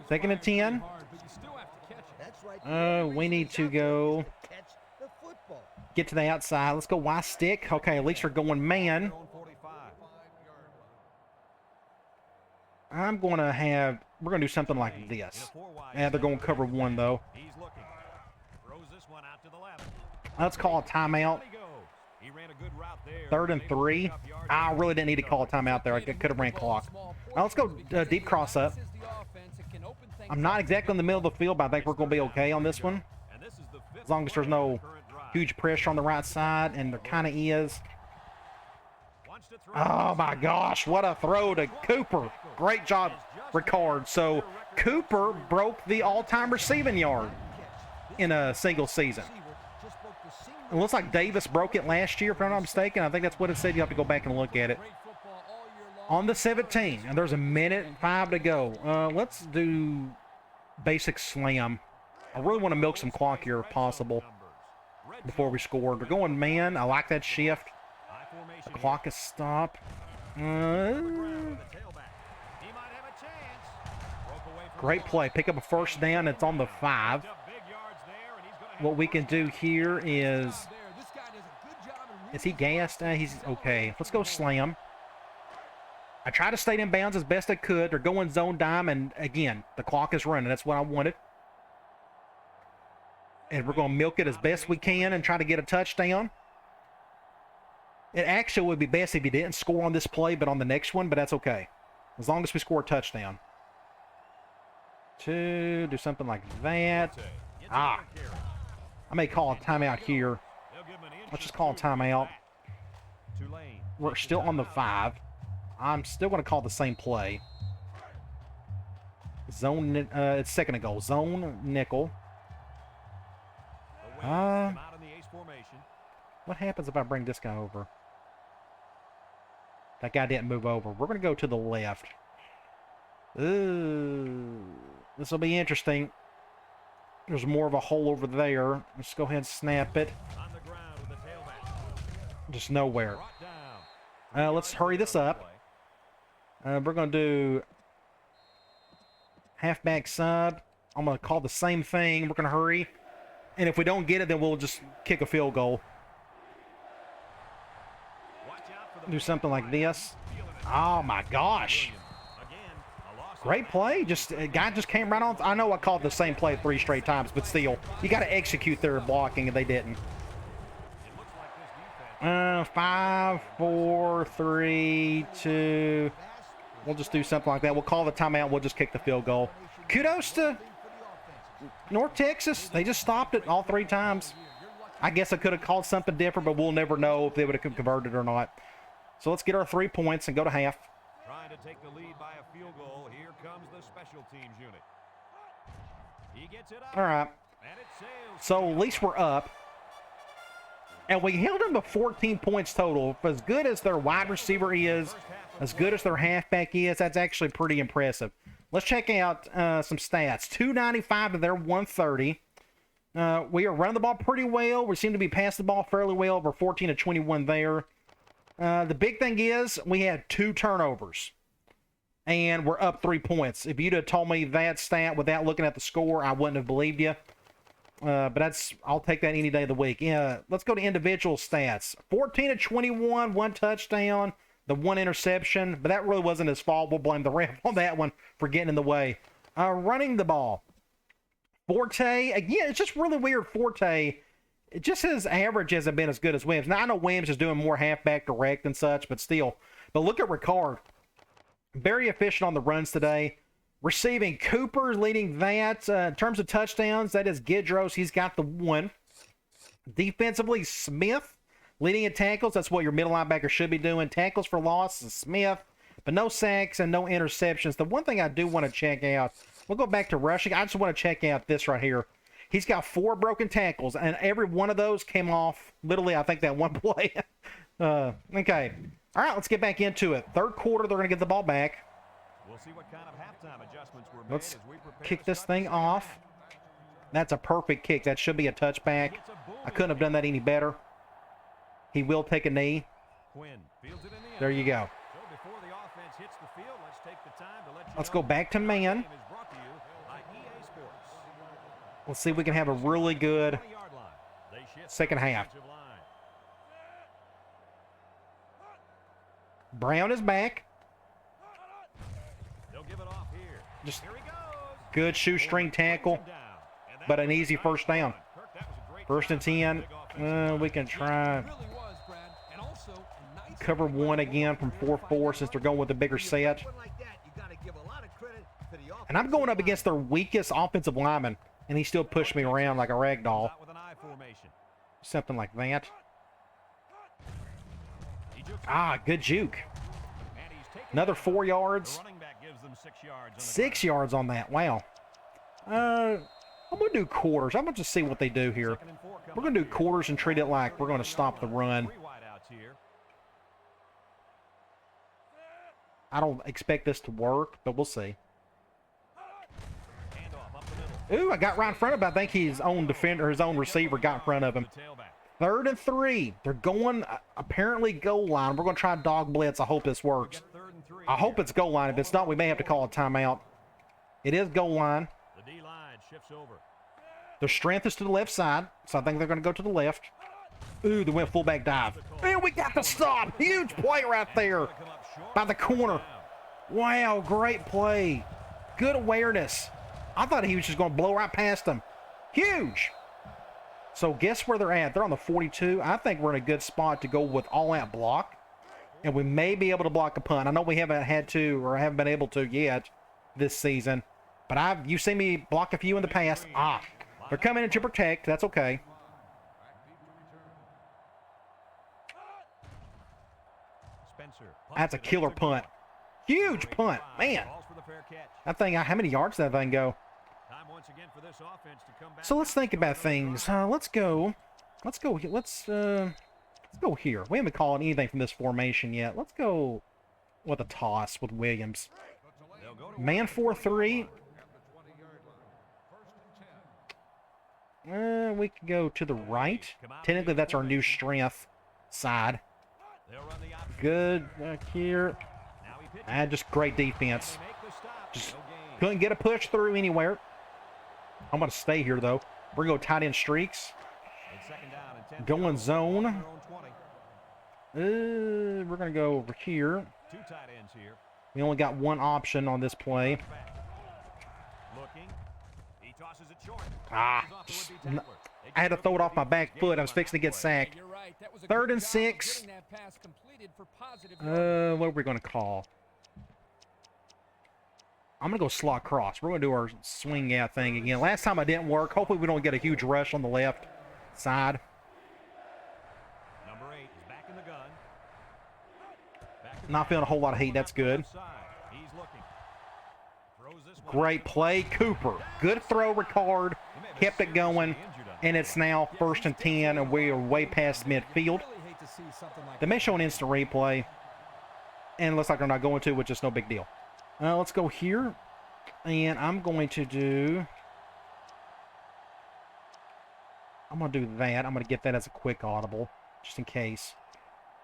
2nd and 10. We need to go get to the outside. Let's go Y stick. Okay, at least we're going man. We're going to do something like this. Yeah, they're going to cover 1 though. Let's call a timeout. 3rd and 3. I really didn't need to call a timeout there. I could have ran clock. Now let's go deep cross up. I'm not exactly in the middle of the field, but I think we're going to be okay on this one. As long as there's no huge pressure on the right side, and there kind of is. Oh my gosh, what a throw to Cooper. Great job, Ricard. So Cooper broke the all-time receiving yard in a single season. It looks like Davis broke it last year, if I'm not mistaken. I think that's what it said. You have to go back and look at it. On the 17, and there's 1:05 to go. Let's do basic slam. I really want to milk some clock here if possible before we score. They're going man. I like that shift. The clock is stopped. Great play. Pick up a first down. It's on the 5. What we can do here is he gassed? He's okay. Let's go slam. I tried to stay in bounds as best I could. They're going zone dime, and again, the clock is running. That's what I wanted. And we're going to milk it as best we can and try to get a touchdown. It actually would be best if you didn't score on this play, but on the next one, but that's okay. As long as we score a touchdown. 2, do something like that. I may call a timeout here. Let's just call a timeout. We're still on the 5. I'm still going to call the same play. Zone, it's second and goal. Zone nickel. What happens if I bring this guy over? That guy didn't move over. We're going to go to the left. Ooh, this will be interesting. There's more of a hole over there. Let's go ahead and snap it. Just nowhere. Let's hurry this up. We're going to do halfback sub. I'm going to call the same thing. We're going to hurry. And if we don't get it, then we'll just kick a field goal. Do something like this. Oh, my gosh. Great play. Just a guy just came right on. I know I called the same play 3 straight times, but still, you got to execute their blocking, and they didn't. 5, 4, 3, 2. We'll just do something like that. We'll call the timeout. We'll just kick the field goal. Kudos to North Texas. They just stopped it all 3 times. I guess I could have called something different, but we'll never know if they would have converted or not. So let's get our 3 points and go to half. Trying to take the lead by a field goal. Here comes the special teams unit. He gets it up. All right. And it sails. So at least we're up. And we held them to 14 points total. As good as their wide receiver is, as good as their halfback is, that's actually pretty impressive. Let's check out some stats. 295 to their 130. We are running the ball pretty well. We seem to be passing the ball fairly well. We're 14 to 21 there. The big thing is we had 2 turnovers. And we're up 3 points. If you'd have told me that stat without looking at the score, I wouldn't have believed you. But I'll take that any day of the week. Let's go to individual stats. 14 to 21, 1 touchdown, the 1 interception. But that really wasn't his fault. We'll blame the ref on that one for getting in the way. Running the ball. Forte, again, it's just really weird. Forte, just his average hasn't been as good as Williams. Now, I know Williams is doing more halfback direct and such, but still. But look at Ricard. Very efficient on the runs today. Receiving, Cooper leading that. In terms of touchdowns, that is Gidros. He's got the 1. Defensively, Smith leading in tackles. That's what your middle linebacker should be doing. Tackles for loss is Smith, but no sacks and no interceptions. The one thing I do want to check out, we'll go back to rushing. I just want to check out this right here. He's got 4 broken tackles, and every one of those came off, literally, I think, that one play. Okay. All right, let's get back into it. Third quarter, they're going to get the ball back. We'll see what kind of halftime adjustments were made. Let's kick this thing off. That's a perfect kick. That should be a touchback. I couldn't have done that any better. He will take a knee. There you go. Let's go back to man. Let's see if we can have a really good second half. Brown is back. Just good shoestring tackle, but an easy first down. 1st and 10. We can try cover 1 again from 4-4 since they're going with the bigger set. And I'm going up against their weakest offensive lineman, and he still pushed me around like a rag doll. Something like that. Good juke. Another 4 yards. 6 yards on that. Wow. I'm going to do quarters. I'm going to just see what they do here. We're going to do quarters and treat it like we're going to stop the run. I don't expect this to work, but we'll see. Ooh, I got right in front of him. I think his own defender, his own receiver got in front of him. 3rd and 3. They're going, apparently, goal line. We're going to try dog blitz. I hope this works. I hope it's goal line. If it's not, we may have to call a timeout. It is goal line. The D-line shifts over. Their strength is to the left side, so I think they're going to go to the left. Ooh, they went fullback dive. And we got the stop. Huge play right there by the corner. Wow, great play. Good awareness. I thought he was just going to blow right past them. Huge. So guess where they're at? They're on the 42. I think we're in a good spot to go with all-out block. And we may be able to block a punt. I know we haven't had to or haven't been able to yet this season. But you've seen me block a few in the past. They're coming in to protect. That's okay. That's a killer punt. Huge punt, man. That thing, how many yards did that thing go? So let's think about things. Let's go here. We haven't called anything from this formation yet. Let's go with a toss with Williams. Man 4-3. We can go to the right. Technically, that's our new strength side. Good back here. Just great defense. Just couldn't get a push through anywhere. I'm going to stay here, though. We're going to go tight end streaks. Going zone. We're going to go over here. We only got one option on this play. I had to throw it off my back foot. I was fixing to get sacked. 3rd and 6. What are we going to call? I'm going to go slot cross. We're going to do our swing out thing again. Last time it didn't work. Hopefully we don't get a huge rush on the left side. Number 8 is back in the gun. Not feeling a whole lot of heat. That's good. Great play. Cooper. Good throw, Ricard. Kept it going. And it's now 1st and 10, and we are way past midfield. They may show an instant replay. And it looks like they're not going to, which is no big deal. Let's go here. And I'm going to do that. I'm going to get that as a quick audible, just in case.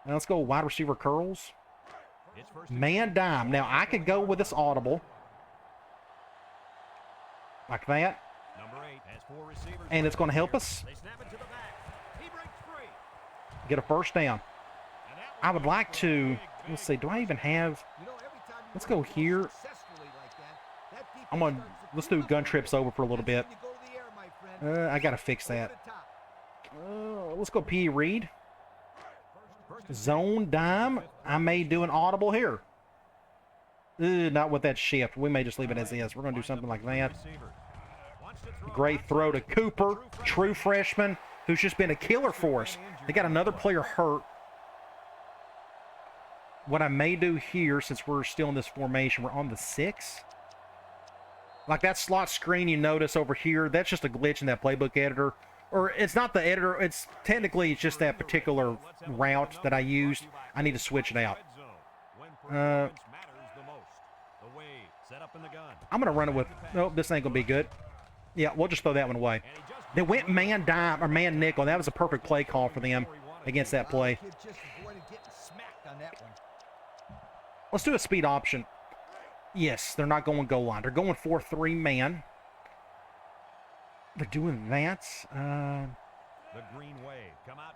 Now let's go wide receiver curls. Man dime. Now, I could go with this audible. Like that. And it's going to help us get a first down. I would like to, let's see, do I even have, let's go here. Let's do gun trips over for a little bit. I got to fix that. Let's go P. Reed. Zone dime. I may do an audible here. Not with that shift. We may just leave it as is. We're going to do something like that. Great throw to Cooper, true freshman, who's just been a killer for us. They got another player hurt. What I may do here, since we're still in this formation, we're on the 6. Like that slot screen you notice over here, that's just a glitch in that playbook editor. Or it's not the editor, it's just that particular route that I used. I need to switch it out. I'm going to run it with, nope, this ain't going to be good. Yeah, we'll just throw that one away. They went man dime or man nickel. That was a perfect play call for them against that play. Let's do a speed option. Yes, they're not going goal line. They're going 4-3 man. They're doing that.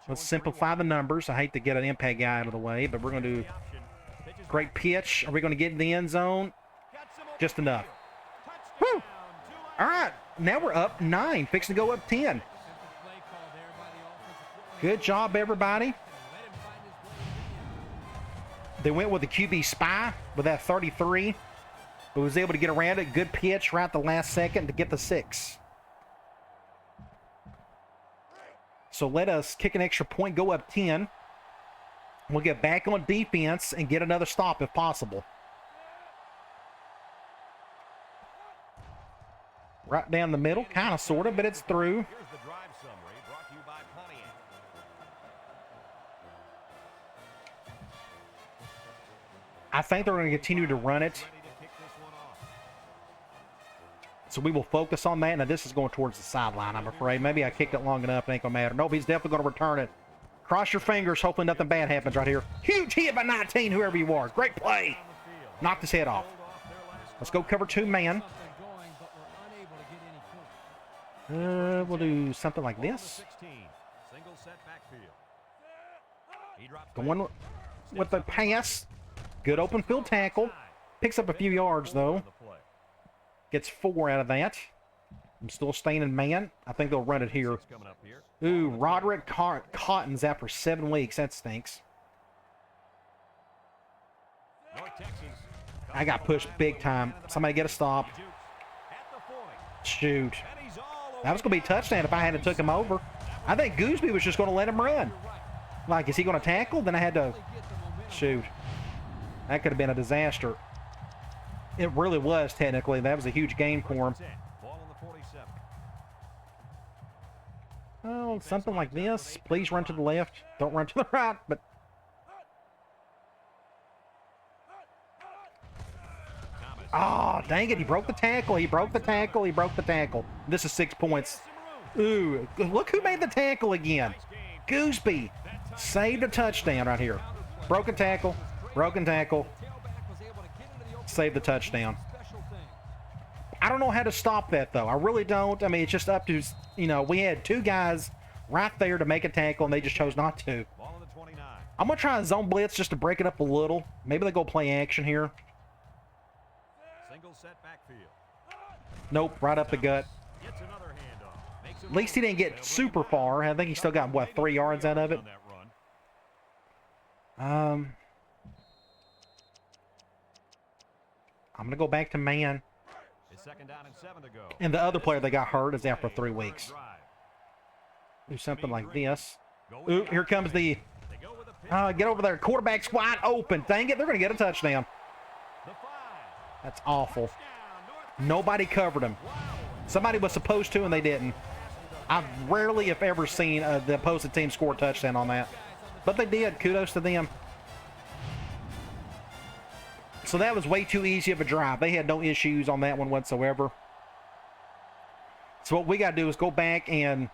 Let's simplify the numbers. I hate to get an impact guy out of the way, but we're going to do great pitch. Are we going to get in the end zone? Just enough. Whew. All right, now we're up 9, fixing to go up 10. Good job, everybody. They went with the QB spy with that 33, but was able to get around it. Good pitch right at the last second to get the 6. So let us kick an extra point, go up 10. We'll get back on defense and get another stop if possible. Right down the middle, kind of, sort of, but it's through. Here's the drive summary brought to you by Pontiac. I think they're going to continue to run it. So we will focus on that. Now, this is going towards the sideline, I'm afraid. Maybe I kicked it long enough. It ain't going to matter. Nope, he's definitely going to return it. Cross your fingers. Hopefully nothing bad happens right here. Huge hit by 19, whoever you are. Great play. Knocked his head off. Let's go cover 2 man. We'll do something like this. Going with the pass. Good open field tackle. Picks up a few yards, though. Gets 4 out of that. I'm still staying in man. I think they'll run it here. Ooh, Roderick Cotton's out for 7 weeks. That stinks. I got pushed big time. Somebody get a stop. Shoot. That was going to be a touchdown if I hadn't took him over. I think Gooseby was just going to let him run. Like, is he going to tackle? Then I had to Shoot. That could have been a disaster. It really was, technically. That was a huge game for him. Ball on the 47. Oh, something like this. Please run to the left. Don't run to the right, but... Oh, dang it. He broke the tackle. He broke the tackle. He broke the tackle. This is 6 points. Ooh, look who made the tackle again. Gooseby saved a touchdown right here. Broken tackle. Broken tackle. Saved the touchdown. I don't know how to stop that, though. I really don't. I mean, it's just up to, you know, we had two guys right there to make a tackle, and they just chose not to. I'm going to try a zone blitz just to break it up a little. Maybe they go play action here. Nope, right up the gut. At least he didn't get super far. I think he still got, what, 3 yards out of it? I'm going to go back to man. And the other player that got hurt is out for 3 weeks. Do something like this. Ooh, here comes the... get over there. Quarterback's wide open. Dang it, they're going to get a touchdown. That's awful. Nobody covered him. Somebody was supposed to, and they didn't. I've rarely, if ever, seen the opposing team score a touchdown on that. But they did. Kudos to them. So that was way too easy of a drive. They had no issues on that one whatsoever. So what we got to do is go back and,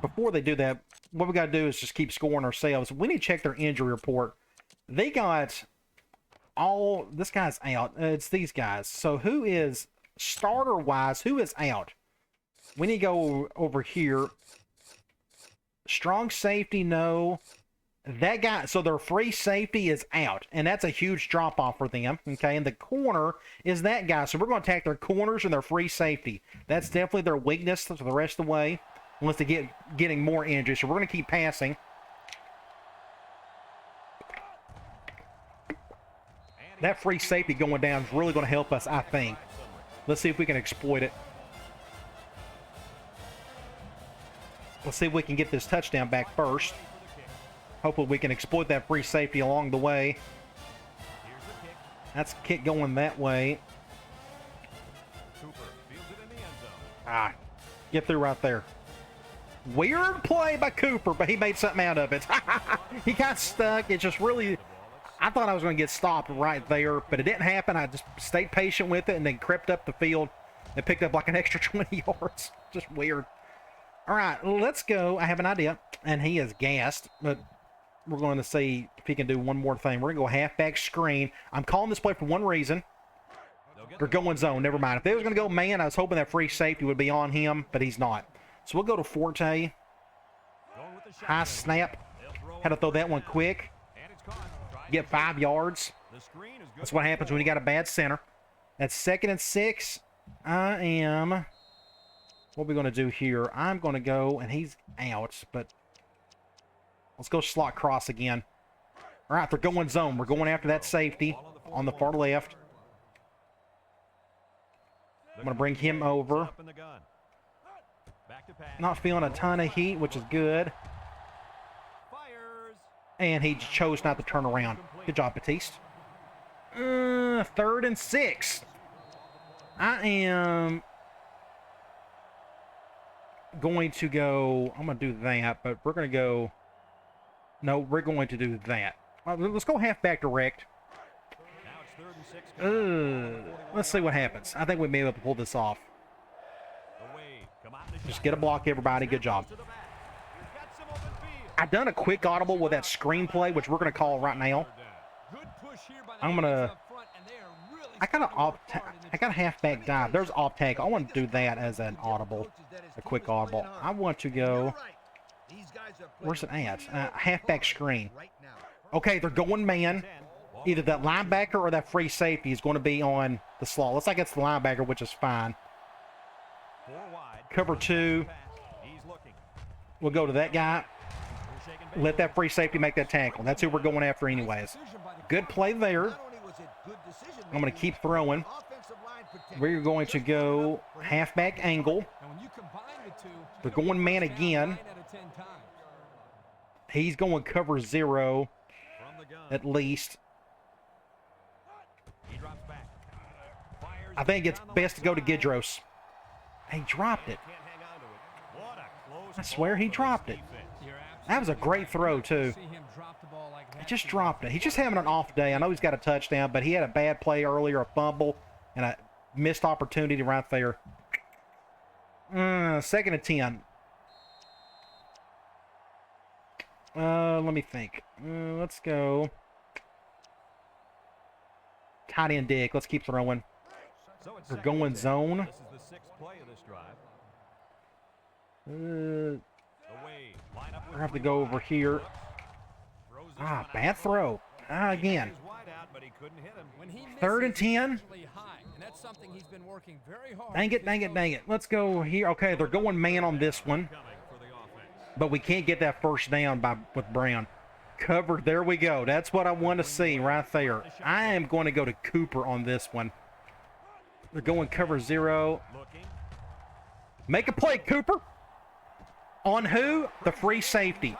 before they do that, what we got to do is just keep scoring ourselves. We need to check their injury report. They got all, this guy's out. It's these guys. So who is, starter-wise, who is out? We need to go over here. Strong safety, no. That guy, so their free safety is out, and that's a huge drop-off for them, okay? And the corner is that guy, so we're going to attack their corners and their free safety. That's definitely their weakness for the rest of the way, unless they getting more injuries. So we're going to keep passing. That free safety going down is really going to help us, I think. Let's see if we can exploit it. Let's see if we can get this touchdown back first. Hopefully we can exploit that free safety along the way. That's a kick going that way. Ah, get through right there. Weird play by Cooper, but he made something out of it. He got stuck. It just really... I thought I was going to get stopped right there, but it didn't happen. I just stayed patient with it and then crept up the field and picked up like an extra 20 yards. Just weird. All right, let's go. I have an idea, and he is gassed, but we're going to see if he can do one more thing. We're going to go halfback screen. I'm calling this play for one reason. They're going zone. Never mind. If they was going to go man, I was hoping that free safety would be on him, but he's not. So we'll go to Forte. High snap. Had to throw that one quick. Get 5 yards. That's what happens when you got a bad center. That's 2nd and 6. I am... What are we going to do here? I'm going to go, and he's out, but let's go slot cross again. All right, they're going zone. We're going after that safety on the far left. I'm going to bring him over. Not feeling a ton of heat, which is good. And he chose not to turn around. Good job, Batiste. 3rd and 6. I am going to go... I'm going to do that, but we're going to go... No, we're going to do that. Let's go halfback direct. Let's see what happens. I think we may be able to pull this off. Just get a block, everybody. Good job. I've done a quick audible with that screenplay, which we're going to call right now. I'm going to... I got a halfback dive. There's off tackle. I want to do that as an audible, a quick audible. I want to go... Where's it at? Halfback screen. Okay, they're going man. Either that linebacker or that free safety is going to be on the slot. Looks like it's the linebacker, which is fine. Cover 2. We'll go to that guy. Let that free safety make that tackle. That's who we're going after anyways. Good play there. I'm going to keep throwing. We're going to go halfback angle. They're going man again. He's going cover 0. at least. He drops back. Fires I think it's down the best to go to left side. Gidros. He dropped it. Can't hang on to it. What a close I swear he ball for this dropped it. defense. That was a great throw, too. He just dropped it. He's just having an off day. I know he's got a touchdown, but he had a bad play earlier, a fumble, and a missed opportunity right there. 2nd and 10. Let me think. Let's go. Tight end Dick. Let's keep throwing. So it's We're 2nd going and 10. zone. This is the 6th play of this drive. Away. Line up with I have to three go wide. over here. Throws this one Bad out. throw. Again. He was wide out, but he couldn't hit him. When he misses, 3rd and it's 10. usually high, and that's something he's been working very hard Dang to it, dang get it, dang it. Let's go here. Okay, they're going man on this one, Coming for the offense. but we can't get that first down with Brown. Covered. There we go. That's what I want to see right there. I am going to go to Cooper on this one. They're going cover 0. Looking. Make a play, Cooper. On who? The free safety.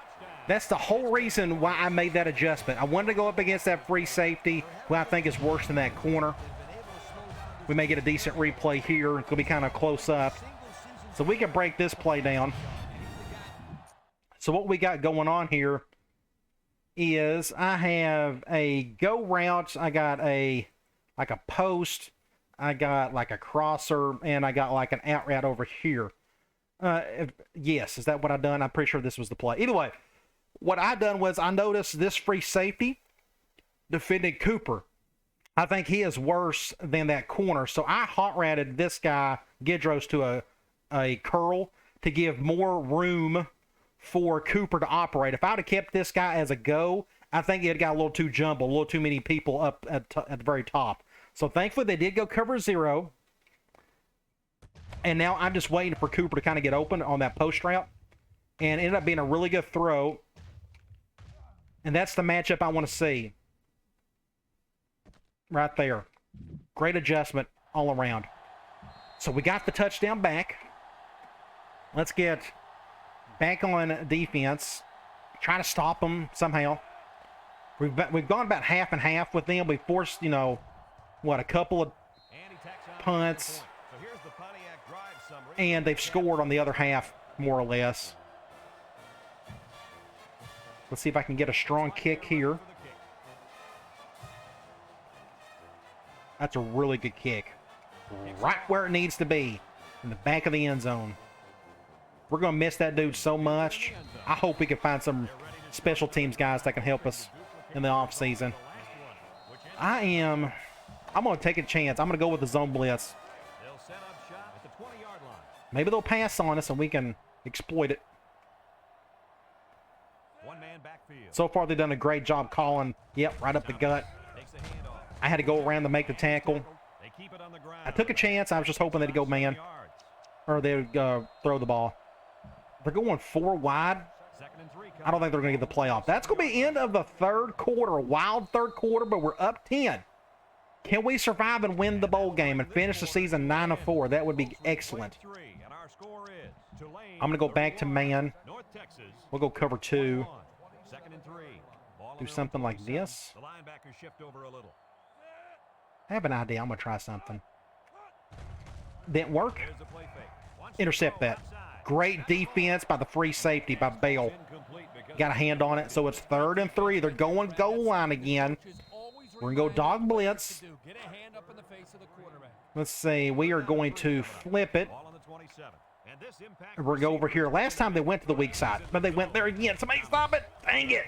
That's the whole reason why I made that adjustment. I wanted to go up against that free safety, who I think is worse than that corner. We may get a decent replay here. It's going to be kind of close up. So we can break this play down. So what we got going on here is I have a go route. I got a post. I got like a crosser, and I got like an out route over here. Yes, is that what I done? I'm pretty sure this was the play. Either way, what I done was I noticed this free safety defended Cooper. I think he is worse than that corner, so I hot routed this guy Gidros to a curl to give more room for Cooper to operate. If I'd have kept this guy as a go, I think it got a little too jumbled, a little too many people up at the very top. So thankfully they did go cover 0. And now I'm just waiting for Cooper to kind of get open on that post route. And it ended up being a really good throw. And that's the matchup I want to see. Right there. Great adjustment all around. So we got the touchdown back. Let's get back on defense. Try to stop them somehow. We've gone about half and half with them. We forced, a couple of punts. So here's the Pontiac drive summary. And they've scored on the other half, more or less. Let's see if I can get a strong kick here. That's a really good kick. Right where it needs to be, in the back of the end zone. We're going to miss that dude so much. I hope we can find some special teams guys that can help us in the offseason. I'm going to take a chance. I'm going to go with the zone blitz. They'll set up shop at the 20-yard line. Maybe they'll pass on us and we can exploit it. One-man backfield. So far, they've done a great job calling. Yep, right up the gut. Takes the handoff. I had to go around to make the tackle. They keep it on the ground. I took a chance. I was just hoping they'd go man, or they would throw the ball. They're going 4 wide. 2nd and 3. I don't think they're going to get the playoff. That's going to be end of the third quarter. A wild third quarter, but we're up 10. Can we survive and win the bowl game and finish the season 9-4? That would be excellent. And our score is Tulane, I'm going to go back to man. North Texas. We'll go cover 2. 2nd and 3. Ball Do on something their like own this. The linebackers shift over a little. I have an idea. I'm going to try something. Didn't work. Here's the play fake. Wants to Intercept throw that. outside. Great defense by the free safety by Bale. Incomplete because Got a hand on it, so it's 3rd and 3. They're going goal line again. We're going to go dog blitz. Get a hand up in the face of the quarterback. Let's see. We are going to flip it. ball on the 27. And this impact We're going over here. Last time they went to the weak side, but they went there again. Somebody stop it. Dang it.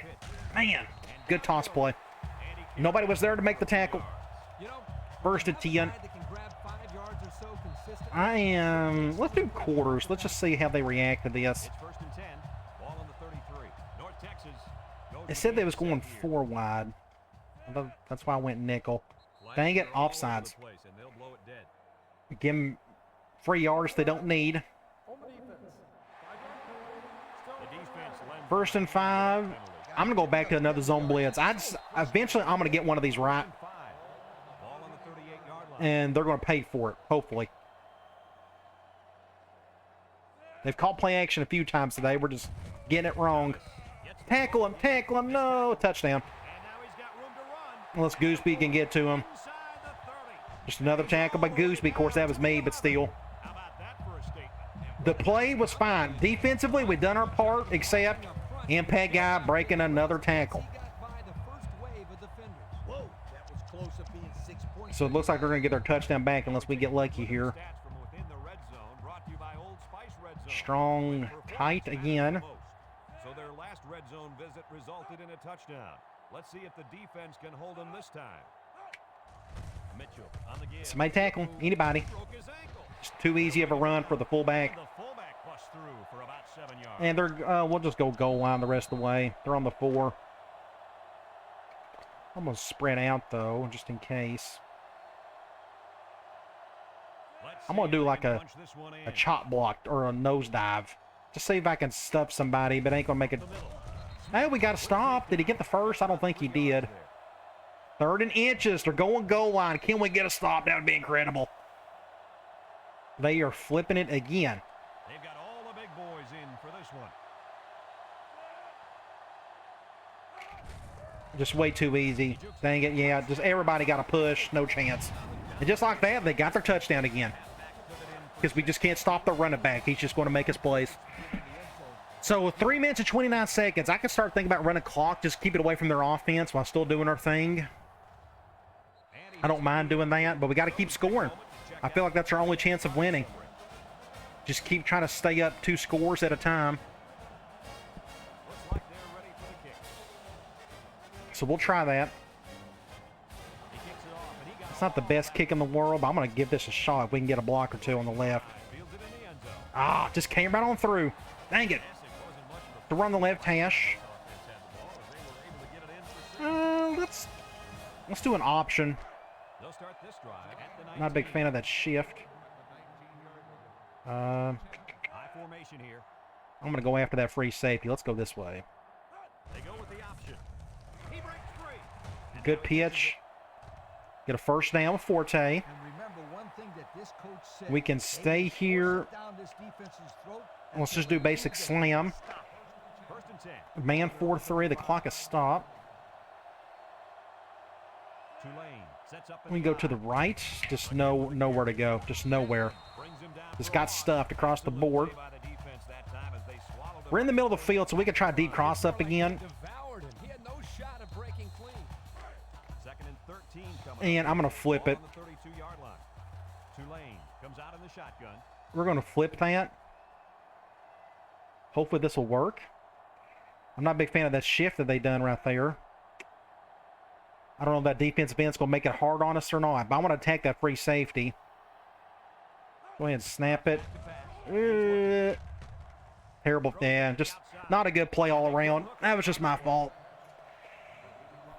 Man. Good toss play. Nobody was there to make the tackle. You know, 1st and 10. guy that can grab 5 yards or so consistently. Let's do quarters. Let's just see how they react to this. It's 1st and 10. Ball on the 33. North Texas. They said they was going 4 wide. That's why I went nickel. Dang it, offsides. Give them free yards they don't need. 1st and 5. I'm going to go back to another zone blitz. Eventually, I'm going to get one of these right. And they're going to pay for it, hopefully. They've called play action a few times today. We're just getting it wrong. Tackle him, no. Touchdown. Unless Gooseby can get to him. Inside the 30. Just another tackle by Gooseby. Of course, that was me, but still. How about that for a statement? The play was fine. Defensively, we've done our part, except impact guy breaking another tackle. He got by the first wave of defenders. Whoa, that was close to being 6 points. So it looks like they're going to get their touchdown back unless we get lucky here. Stats from within the red zone, brought to you by Old Spice Red Zone. Strong, tight again. So their last red zone visit resulted in a touchdown. Let's see if the defense can hold him this time. Mitchell on the give. Somebody tackle. Anybody. Broke his ankle. It's too easy of a run for the fullback. The fullback busts through for about 7 yards. And they're, we'll just go goal line the rest of the way. They're on the 4. I'm going to spread out, though, just in case. I'm going to do like a chop block or a nosedive. Just see if I can stuff somebody, but ain't going to make it. Hey, we got to stop. Did he get the first? I don't think he did. 3rd and inches. They're going goal line. Can we get a stop? That would be incredible. They are flipping it again. They've got all the big boys in for this one. Just way too easy. Dang it, yeah. Just everybody got a push. No chance. And just like that, they got their touchdown again. Because we just can't stop the running back. He's just going to make his plays. So 3 minutes and 29 seconds. I can start thinking about running clock. Just keep it away from their offense while still doing our thing. I don't mind doing that, but we got to keep scoring. I feel like that's our only chance of winning. Just keep trying to stay up 2 scores at a time. Looks like they're ready for the kick. So we'll try that. He kicks it off, and he got It's not the best kick in the world, but I'm going to give this a shot if we can get a block or 2 on the left. fields it in the end zone. Ah, just came right on through. Dang it. Yes, it wasn't much of a To run the left hash. offense had the ball as they were able to get it in for 6. Let's do an option. They'll start this drive at the 19. Not a big fan of that shift. High formation here. I'm going to go after that free safety. Let's go this way. They go with the option. He breaks free. Good pitch. Get a first down with Forte. And remember one thing that this coach said. We can stay here. Down this defense's throat. Let's just do basic slam. First and 10. Man 4-3. The clock is stopped. Tulane sets up. We can go to the right. Just nowhere to go. Just nowhere. Brings him down Just for a got loss. stuffed across the board. By the defense that time as they swallowed the We're in the middle of the field, so we can try deep cross up again. Devoured him. He had no shot of breaking clean. 2nd and 13 coming. And I'm going to flip Ball it. on the 32-yard line. Tulane comes out in the shotgun. We're going to flip that. Hopefully this will work. I'm not a big fan of that shift that they done right there. I don't know if that defensive end's going to make it hard on us or not, but I want to attack that free safety. Go ahead and snap it. Terrible. Yeah, just not a good play all around. That was just my fault.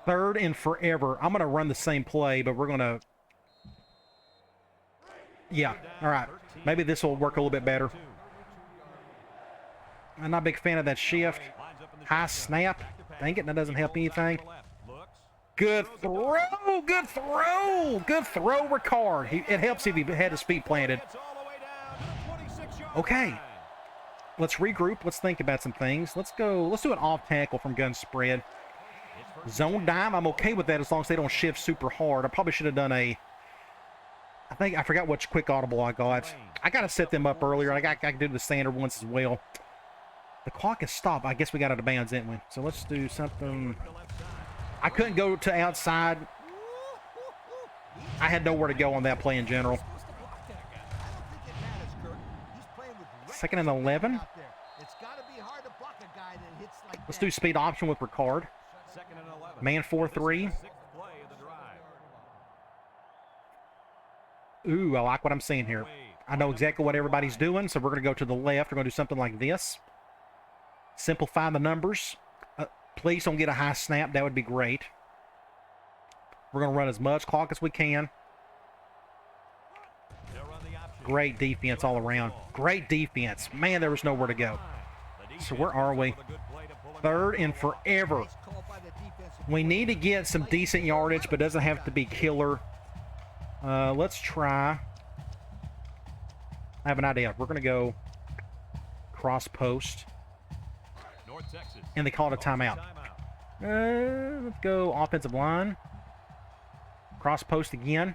3rd and forever. I'm going to run the same play, but we're going to... Yeah, all right. Maybe this will work a little bit better. I'm not a big fan of that shift. High snap. Dang it, that doesn't help anything. Good throw. Good throw. Good throw, Ricard. It helps if he had his feet planted. Okay. Let's regroup. Let's think about some things. Let's go. Let's do an off tackle from gun spread. Zone dime. I'm okay with that as long as they don't shift super hard. I probably should have done a... I forgot which quick audible I got. I got to set them up earlier. I can do the standard ones as well. The clock is stopped. I guess we got out of bounds, didn't we? So let's do something. I couldn't go to outside. I had nowhere to go on that play in general. 2nd and 11. Let's do speed option with Ricard. Man 4-3. Ooh, I like what I'm seeing here. I know exactly what everybody's doing, so we're going to go to the left. We're going to do something like this. Simplify the numbers. Please don't get a high snap. That would be great. We're going to run as much clock as we can. Great defense all around. Great defense. Man, there was nowhere to go. So where are we? 3rd and forever. We need to get some decent yardage, but it doesn't have to be killer. Let's try. I have an idea. We're going to go cross post. And they called a timeout. Let's go offensive line. Cross post again.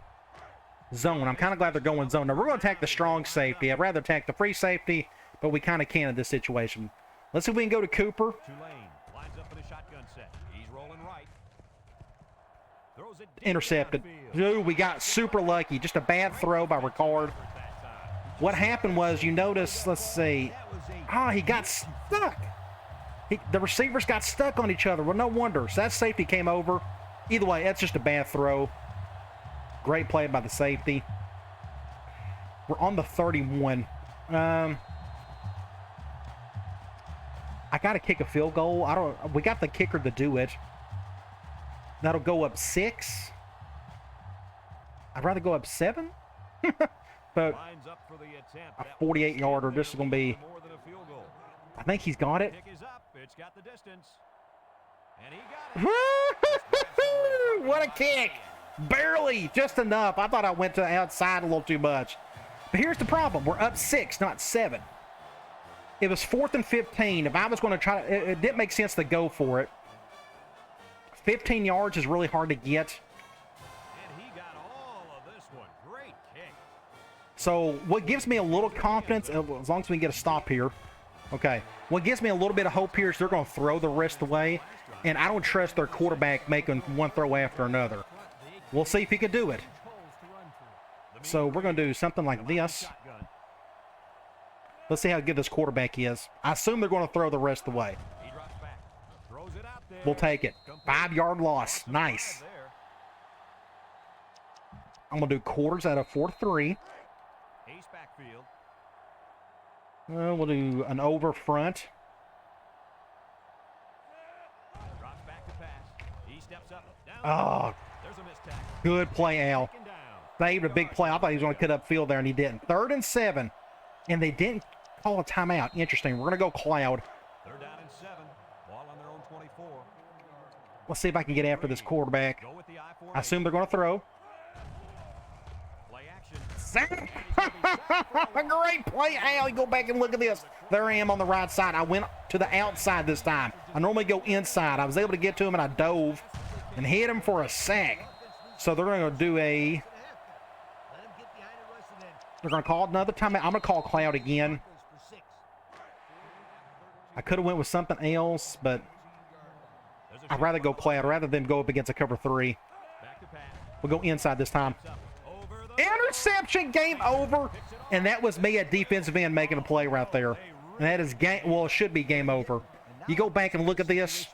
Zone. I'm kind of glad they're going zone. Now, we're going to attack the strong safety. I'd rather attack the free safety, but we kind of can in this situation. Let's see if we can go to Cooper. Tulane lines up in a shotgun set. He's rolling right. Throws it deep Intercepted. downfield. Dude, we got super lucky. Just a bad throw by Ricard. What happened was, you notice, let's see. He got stuck. The receivers got stuck on each other. Well, no wonder. So that safety came over. Either way, that's just a bad throw. Great play by the safety. We're on the 31. I got to kick a field goal. We got the kicker to do it. That'll go up 6. I'd rather go up 7. But Lines up for the attempt. a 48-yarder. This is going to be... More than a field goal. I think he's got it. Kick is up. It's got the distance. And he got it. What a kick. Barely. Just enough. I thought I went to the outside a little too much. But here's the problem. We're up 6, not 7. It was 4th and 15. If I was going to try to... It didn't make sense to go for it. 15 yards is really hard to get. And he got all of this one. Great kick. So what gives me a little confidence, as long as we can get a stop here. Okay. What gives me a little bit of hope here is they're going to throw the rest of the way. And I don't trust their quarterback making one throw after another. We'll see if he can do it. So we're going to do something like this. Let's see how good this quarterback is. I assume they're going to throw the rest of the way. He drops back. Throws it out there. We'll take it. 5-yard loss. Nice. I'm going to do quarters out of 4-3. Ace backfield. We'll do an over front. Drops back to pass. He steps up. Down. Oh, There's a missed tackle. good play, Al. Taken down. Saved a big play. I thought he was going to cut upfield there, and he didn't. 3rd and 7. And they didn't call a timeout. Interesting. We're going to go cloud. They're down in 7. Ball on their own 24. Let's see if I can get after this quarterback. Go with the I-4. I assume they're going to throw. Play action. Great play, Al. You go back and look at this. There I am on the right side. I went to the outside this time. I normally go inside. I was able to get to him, and I dove and hit him for a sack. So they're going to do a... They're going to call another timeout. I'm going to call cloud again. I could have went with something else, but I'd rather go cloud rather than go up against a cover 3. Back to pass. We'll go inside this time. Over the Interception, game over. And that was me at defensive end making a play right there. And that is game, well, it should be game over. You go back and look at this.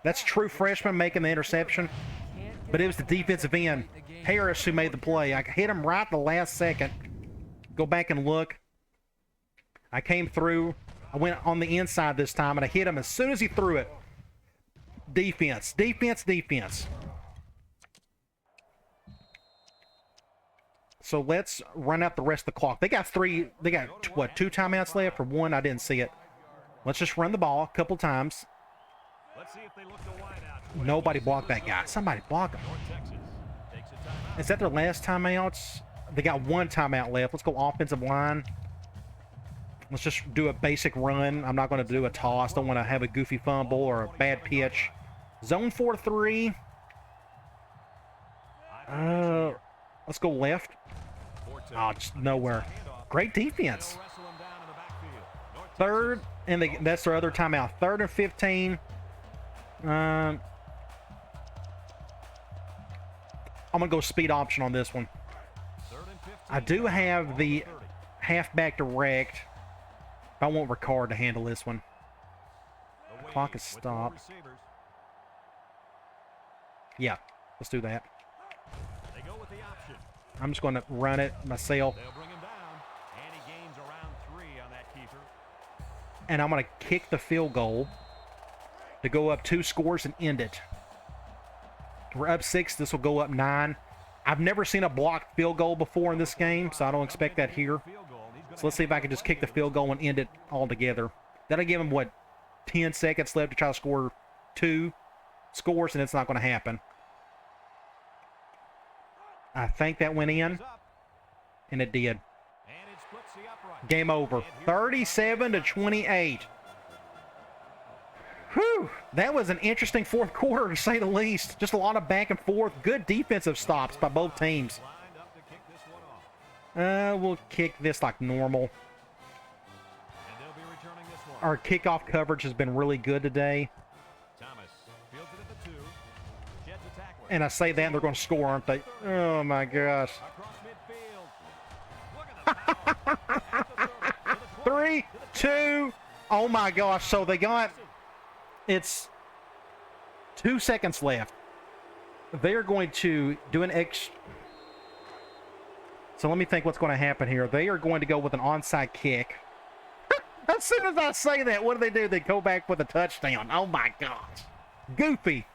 That's true freshman making the interception. But it was the defensive end, Harris, who made the play. I hit him right the last second. Go back and look. I came through. I went on the inside this time, and I hit him as soon as he threw it. Defense, defense, defense. So let's run out the rest of the clock. They got what, 2 timeouts left or 1? I didn't see it. Let's just run the ball a couple times. Let's see if they look to wide out. Nobody blocked that guy. Somebody block him. North Texas takes a timeout. Is that their last timeouts? They got 1 timeout left. Let's go offensive line. Let's just do a basic run. I'm not going to do a toss. Don't want to have a goofy fumble or a bad pitch. Zone 4-3. Let's go left. Oh, just nowhere. Great defense. Wrestle him down in the backfield. North 3rd, and that's their other timeout. 3rd and 15. I'm going to go speed option on this one. 3rd and 15. I do have the halfback direct. I want Ricard to handle this one. Away Clock is with more stopped. receivers. Yeah, let's do that. They go with the option. I'm just going to run it myself. They'll bring him down. And he gains around 3 on that keeper. And I'm going to kick the field goal to go up 2 scores and end it. We're up 6. This will go up 9. I've never seen a blocked field goal before in this game, so I don't expect that here. So let's see if I can just kick the field goal and end it all together. That'll give them, what, 10 seconds left to try to score 2 scores, and it's not going to happen. I think that went in, and it did. And it splits the upright. Game over. 37-28. Whew, that was an interesting fourth quarter, to say the least. Just a lot of back and forth. Good defensive stops by both teams. Lined up to kick this one off. We'll kick this like normal. And they'll be returning this one. Our kickoff coverage has been really good today. Thomas fields it at the 2. Sheds a tackler. And I say that, and they're going to score, aren't they? Oh, my gosh. Across midfield. Look at the power. At the 30, to the 20, 3, 2. Oh, my gosh. So they got... It's 2 seconds left. They're going to do an So let me think what's going to happen here. They are going to go with an onside kick. As soon as I say that, what do? They go back with a touchdown. Oh, my gosh. Goofy.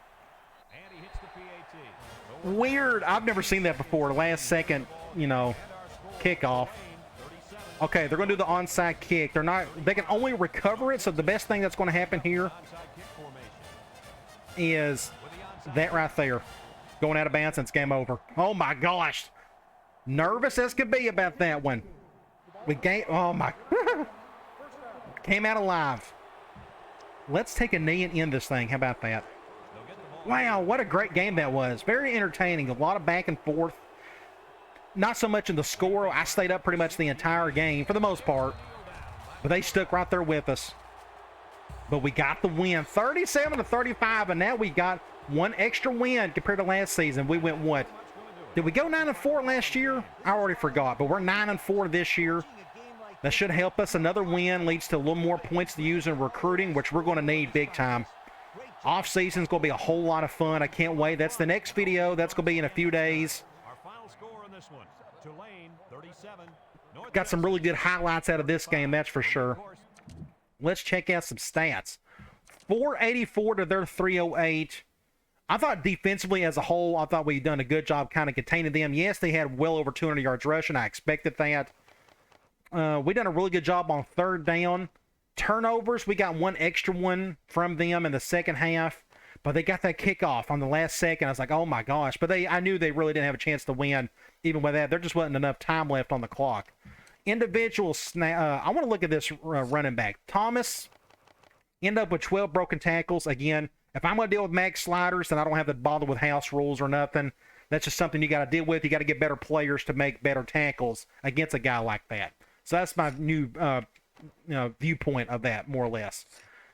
And he hits the PAT. Weird. I've never seen that before. Last second, kickoff. Okay, they're going to do the onside kick. They can only recover it, so the best thing that's going to happen here is that right there. Going out of bounds, and it's game over. Oh, my gosh. Nervous as could be about that one. Oh, my. Came out alive. Let's take a knee and end this thing. How about that? Wow, what a great game that was. Very entertaining. A lot of back and forth. Not so much in the score. I stayed up pretty much the entire game for the most part. But they stuck right there with us. But we got the win. 37-35, and now we got one extra win compared to last season. We went what? Did we go 9-4 last year? I already forgot, but we're 9-4 this year. That should help us. Another win leads to a little more points to use in recruiting, which we're going to need big time. Off season's going to be a whole lot of fun. I can't wait. That's the next video. That's going to be in a few days. Our final score on this one. Tulane 37. Got some really good highlights out of this game, that's for sure. Let's check out some stats. 484 to their 308. I thought defensively as a whole, I thought we'd done a good job kind of containing them. Yes, they had well over 200 yards rushing. I expected that. We done a really good job on third down. Turnovers, we got one extra one from them in the second half. But they got that kickoff on the last second. I was like, oh my gosh. But I knew they really didn't have a chance to win. Even with that, there just wasn't enough time left on the clock. Individual snap. I want to look at this running back. Thomas ended up with 12 broken tackles. Again, if I'm going to deal with max sliders, then I don't have to bother with house rules or nothing. That's just something you got to deal with. You got to get better players to make better tackles against a guy like that. So that's my new viewpoint of that, more or less.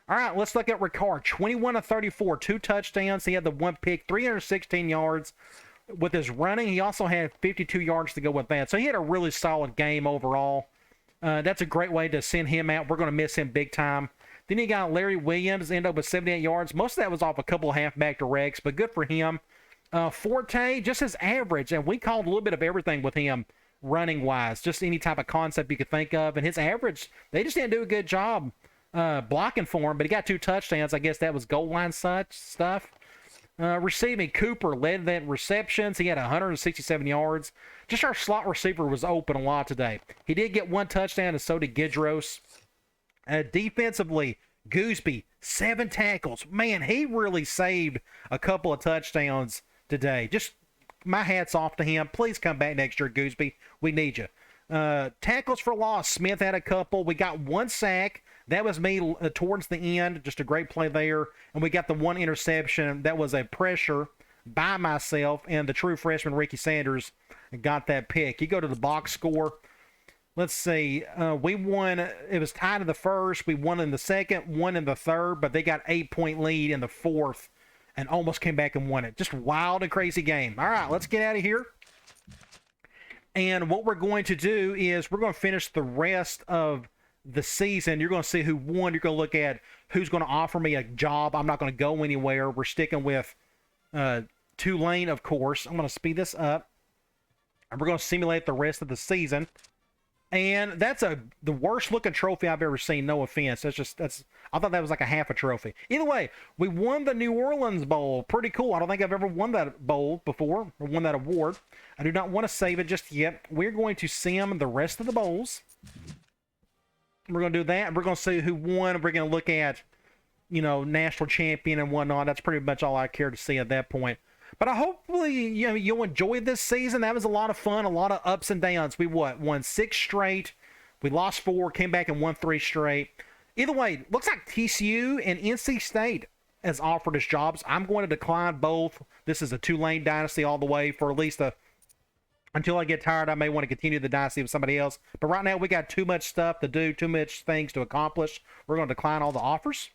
All right, let's look at Ricard. 21-34, 2 touchdowns. He had the 1 pick, 316 yards. With his running, he also had 52 yards to go with that. So he had a really solid game overall. That's a great way to send him out. We're going to miss him big time. Then you got Larry Williams, ended up with 78 yards. Most of that was off a couple of halfback directs, but good for him. Forte, just his average, and we called a little bit of everything with him running-wise, just any type of concept you could think of. And his average, they just didn't do a good job blocking for him, but he got 2 touchdowns. I guess that was goal line stuff. Receiving, Cooper led that receptions. He had 167 yards. Just our slot receiver was open a lot today. He did get 1 touchdown, and so did Gidros. Defensively, Gooseby, 7 tackles. Man, he really saved a couple of touchdowns today. Just my hat's off to him. Please come back next year, Gooseby. We need you. Tackles for loss, Smith had a couple. We got 1 sack. That was me towards the end. Just a great play there. And we got the 1 interception. That was a pressure by myself. And the true freshman, Ricky Sanders, got that pick. You go to the box score. Let's see. We won. It was tied in the first. We won in the second, won in the third. But they got 8-point lead in the fourth and almost came back and won it. Just wild and crazy game. All right, let's get out of here. And what we're going to do is we're going to finish the rest of the season. You're going to see who won. You're going to look at who's going to offer me a job. I'm not going to go anywhere. We're sticking with Tulane, of course. I'm going to speed this up. And we're going to simulate the rest of the season. And that's the worst looking trophy I've ever seen. No offense. I thought that was like a half a trophy. Either way, we won the New Orleans Bowl. Pretty cool. I don't think I've ever won that bowl before or won that award. I do not want to save it just yet. We're going to sim the rest of the bowls. We're going to do that. We're going to see who won. We're going to look at, national champion and whatnot. That's pretty much all I care to see at that point. But hopefully, you'll enjoy this season. That was a lot of fun, a lot of ups and downs. We won 6 straight. We lost 4, came back and won 3 straight. Either way, looks like TCU and NC State has offered us jobs. I'm going to decline both. This is a Tulane dynasty all the way for at least until I get tired. I may want to continue the dynasty with somebody else. But right now, we got too much stuff to do, too much things to accomplish. We're going to decline all the offers.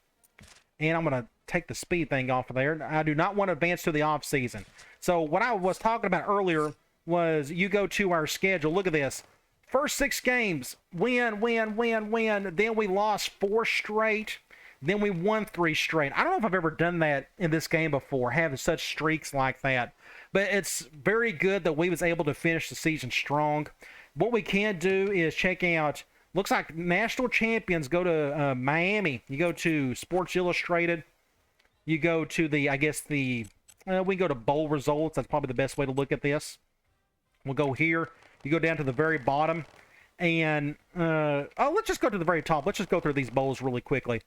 And I'm going to take the speed thing off of there. I do not want to advance to the off season. So what I was talking about earlier was you go to our schedule. Look at this. First 6 games, win. Then we lost 4 straight. Then we won 3 straight. I don't know if I've ever done that in this game before, having such streaks like that. But it's very good that we was able to finish the season strong. What we can do is check out, looks like national champions go to Miami. You go to Sports Illustrated. You go to the, I guess we go to bowl results. That's probably the best way to look at this. We'll go here. You go down to the very bottom. And, let's just go to the very top. Let's just go through these bowls really quickly.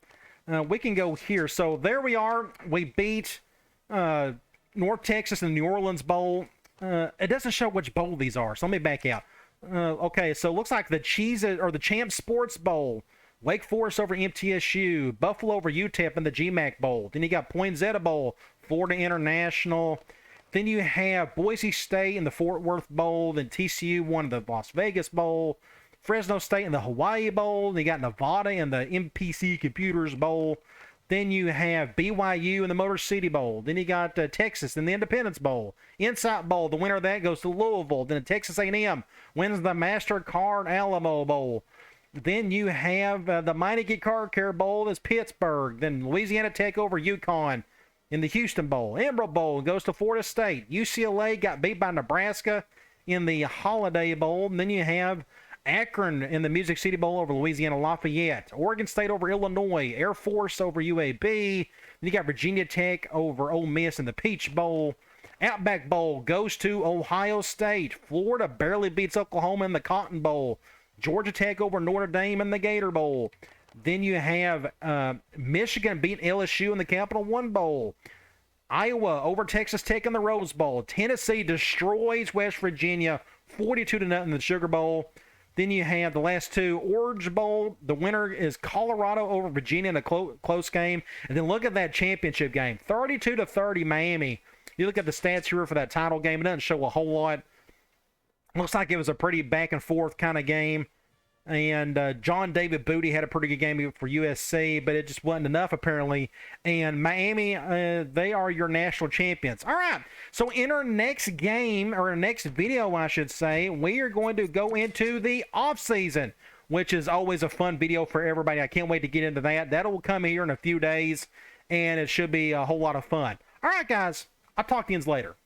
We can go here. So there we are. We beat North Texas in the New Orleans Bowl. It doesn't show which bowl these are, so let me back out. Okay, so it looks like the Champ Sports Bowl. Wake Forest over MTSU. Buffalo over UTEP in the GMAC Bowl. Then you got Poinsettia Bowl. Florida International. Then you have Boise State in the Fort Worth Bowl. Then TCU won the Las Vegas Bowl. Fresno State in the Hawaii Bowl. Then you got Nevada in the MPC Computers Bowl. Then you have BYU in the Motor City Bowl. Then you got Texas in the Independence Bowl. Insight Bowl, the winner of that goes to Louisville. Then Texas A&M wins the MasterCard Alamo Bowl. Then you have the Meineke Car Care Bowl is Pittsburgh. Then Louisiana Tech over UConn in the Houston Bowl. Emerald Bowl goes to Florida State. UCLA got beat by Nebraska in the Holiday Bowl. And then you have Akron in the Music City Bowl over Louisiana Lafayette. Oregon State over Illinois. Air Force over UAB. Then you got Virginia Tech over Ole Miss in the Peach Bowl. Outback Bowl goes to Ohio State. Florida barely beats Oklahoma in the Cotton Bowl. Georgia Tech over Notre Dame in the Gator Bowl. Then you have Michigan beat LSU in the Capital One Bowl. Iowa over Texas Tech in the Rose Bowl. Tennessee destroys West Virginia 42-0 in the Sugar Bowl. Then you have the last 2, Orange Bowl. The winner is Colorado over Virginia in a close game. And then look at that championship game, 32-30 Miami. You look at the stats here for that title game. It doesn't show a whole lot. Looks like it was a pretty back and forth kind of game. And John David Booty had a pretty good game for USC, but it just wasn't enough apparently. And Miami, they are your national champions. All right, so in our next game, or our next video, I should say, we are going to go into the off-season, which is always a fun video for everybody. I can't wait to get into that. That will come here in a few days, and it should be a whole lot of fun. All right, guys, I'll talk to you later.